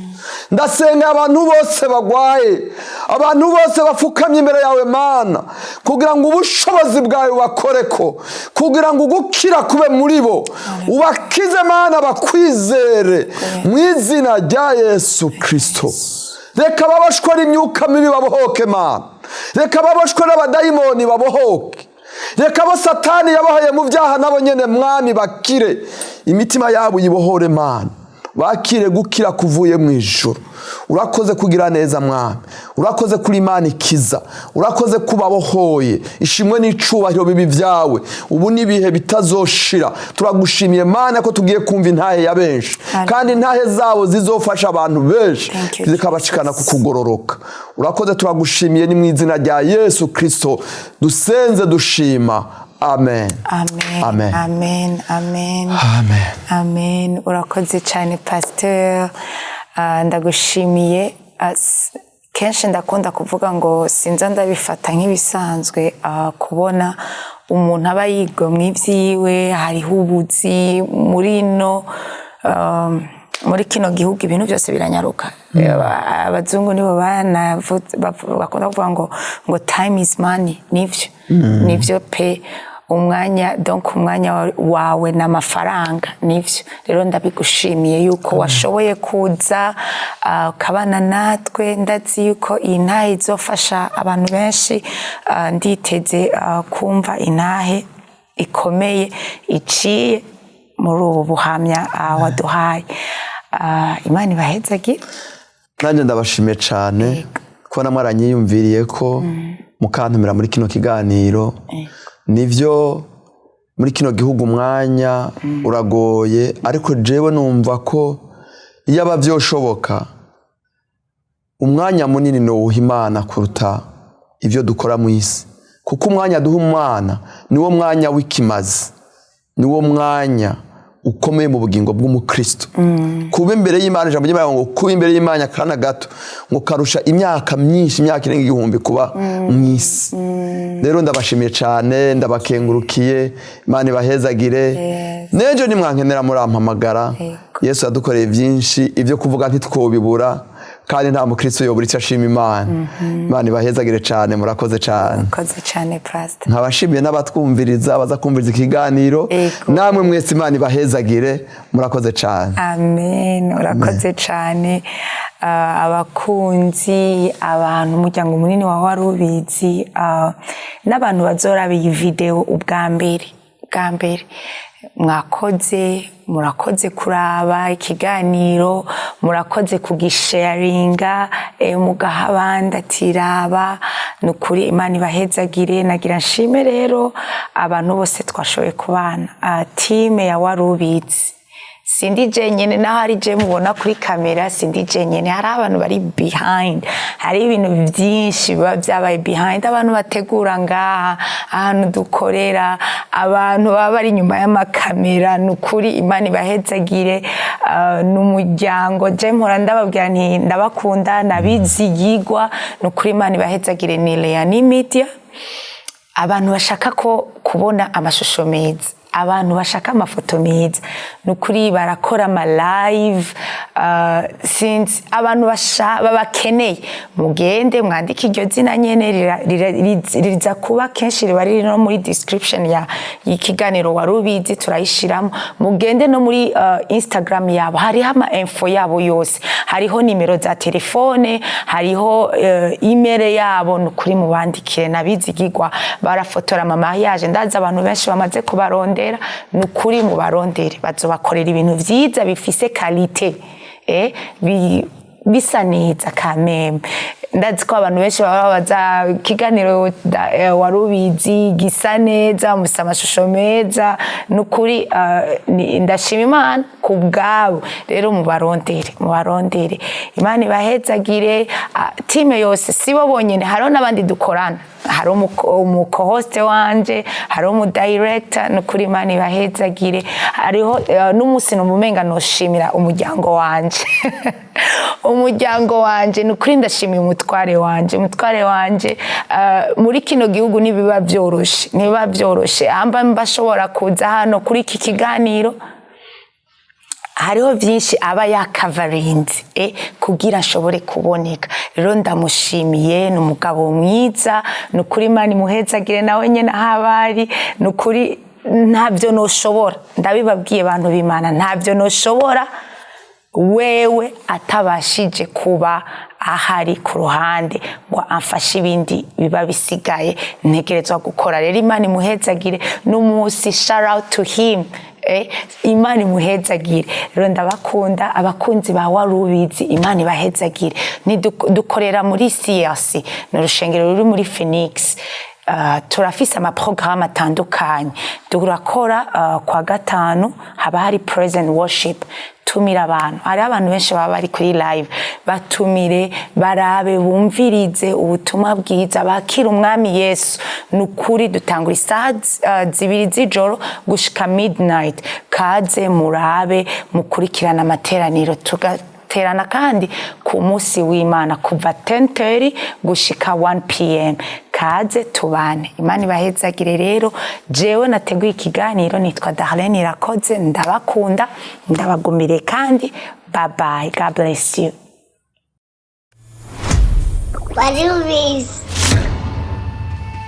ndasenga abantu bose bagwaye, abantu bose bafukamye imbere yawe Mana, kugira ngo ubushobozi bwawe bakoreko, kugira ngo ugukira kube muri bo, ubakize Mana, bakwizere mu izina rya Yesu Kristo. Reka baboshwe n'imyuka mibi babohoke Mana, reka baboshwe n'abadayimoni babohoke, reka abo Satani yabohoye mu byaha nabo nyene Mwami bakire, imitima yabo yibohore Mana, bakire gukira kuvuye mu ijuru. Urakoze kugira neza Mwami, urakoze kuri Imana ikiza, urakoze kubabohoye. Ishimwe n'icubahiro bibi byawe ubu n'ibihe bitazoshira. Turagushimiye Mana ko tugiye kumva intahe ya benshi, kandi intahe zabo zizofasha abantu benshi zikabashikana kukugororoka. Urakoze, turagushimiye ni mu izina rya Yesu Kristo dusenze dushima. Amen. Amen. Amen. Amen. Amen. Amen. Amen. Urakoze cyane Pasteur. Ndagushimiye. Kenshi ndakunda kuvuga ngo sinza ndabifata nk'ibisanzwe kubona umuntu aba yigomwa ivyiwe, hariho ubuzi muri kino gihugu ibintu byose biranyaruka. Abazungu nibo bakunda kuvuga ngo time is money. Nivyo pe, umwanya wawe n'amafaranga nivyo. Rero ndabigushimiye yuko washoboye kuza ukabana natwe. Ndazi yuko iyi ntahe izofasha abantu benshi. Nditeze kumva intahe ikomeye iciye muri ubu buhamya waduhaye. Imana ibahezagire. Nanjye ndabashimiye cyane ko namwaranyiyumviriye ko mukantumira muri kino kiganiro. Nivyo muri kino gihugu umwanya uragoye, ariko jewe numva ko iyo abavyoshoboka umwanya munini nowuha Imana kuruta ivyo dukora mu isi, kuko umwanya duha Imana niwo mwanya w'ikimazi, niwo mwanya ukomeye mu bugingo bw'umukristo. Kuba imbere y'Imana, ijambo ry'Imana ngo kuba imbere y'Imana akana gato ngo karusha imyaka myinshi, imyaka irenga 1000 kuba mw'isi. Rero ndabashimiye cyane, ndabakengurukiye, Imana ibahezagire. Nejo nimwankenera murampamagara. Yesu yadukoreye byinshi, ibyo kuvuga ntitwobibura, kandi nta mukristo yobura icyo ashima Imana. Imana ibahezagire cyane, murakoze cyane. Murakoze cyane pastor. Nkabashimiye n'abatwumviriza, baza kumviriza ikiganiro. Namwe mwese Imana ibahezagire, murakoze cyane. Amen. Urakoze cyane. Abakunzi, abantu umuryango munini wa Warubizi, n'abantu bazoraba iyi video ubwa mbere. Mwakoze, murakoze kuraba ikiganiro, murakoze kugisharinga, mugaha abandi ati raba, nukuri Imana ibahezagire. Nagira nshime rero abantu bose twashoboye kubana, team ya Warubizi. Sindi jenyene, naho ari je mubona kuri kamera, sindi jenyene, hari abantu bari behind, hari ibintu byinshi biba byabaye behind, abantu bategura ngaha, ahantu dukorera, abantu baba bari inyuma y'amakamera. Nukuri Imana ibahezagire. N'umuryango je mpora ndababwira nti ndabakunda, nabizigirwa. Nukuri Imana ibahezagire. Ni Leani Media, abantu bashaka ko kubona amashusho meza, abantu bashaka amafoto meza, nukuri barakora ama live. Since abantu babakeneye, mugende mwandike iryo zina nyene, riza kuba kenshi riba riri no muri description ya ikiganiro Warubizi, turayishiramo. Mugende no muri Instagram yabo, hariho ama info yabo yose, hariho nimero za telefone, hariho email yabo. Nukuri mubandikire, nabizigirwa, barafotora mariage. Ndaza abantu benshi bamaze kubarondera, nukuri mubarondere, bazobakorera ibintu vyiza bifise qualité, bisa neza kameme. Ndazi ko abantu benshi babaza ikiganiro Warubizi gisa neza, musa amashusho meza. Nukuri ndashima Imana kubwabo. Rero mubarondere. Imana ibahezagire. Team yose sibo bonyene, hariho n'abandi dukorana, hari umuco-host wanje, hari umudirector. Nukuri Imana ibahezagire. Hariho n'umusi numumenga noshimira umuryango wanje. Umuryango wanje, nukuri ndashimiye umutware wanje. Muri kino gihugu nibiba byoroshe, amba mbashobora kuza hano kuri iki kiganiro, hariho byinshi aba yakavarinze kugira nshobore kuboneka. Rero ndamushimiye, n'umugabo mwiza. Nukuri Imana imuhezagire nawe nyene ahabari. Nukuri ntabyo noshobora, ndabibabwiye abantu b'Imana, ntabyo noshobora wewe atabashije kuba ahari ku ruhande ngo amfashe ibindi biba bisigaye ntegerezwa gukora. Rero Imana imuhezagire. N'umunsi shout out to him. Imana imuhezagire. Rero ndabakunda, abakunzi ba Warubizi, Imana ibahezagire. Dukorera muri CRC, n'urushengero ruri muri Phoenix. Turafise ama programme atandukanye. Turakora kwa gatanu haba hari praise and worship. Tumira abantu, hari abantu benshi baba bari kuri live, batumire, barabe, bumvirize ubutumwa bwiza, bakira umwami Yesu. Nukuri dutangura isaha 2 z'ijoro gushika midnight. Kaze murabe, mukurikirana amateraniro. Tugaterana kandi ku munsi w'Imana kuva 10:30 gushika 1 PM. Kaze tubane. Imana ibahezagire. Rero jewe nateguye ikiganiro, nitwa Darlene Irakoze. Ndabakunda, ndabagumire kandi bye bye. God bless you. Warubizi.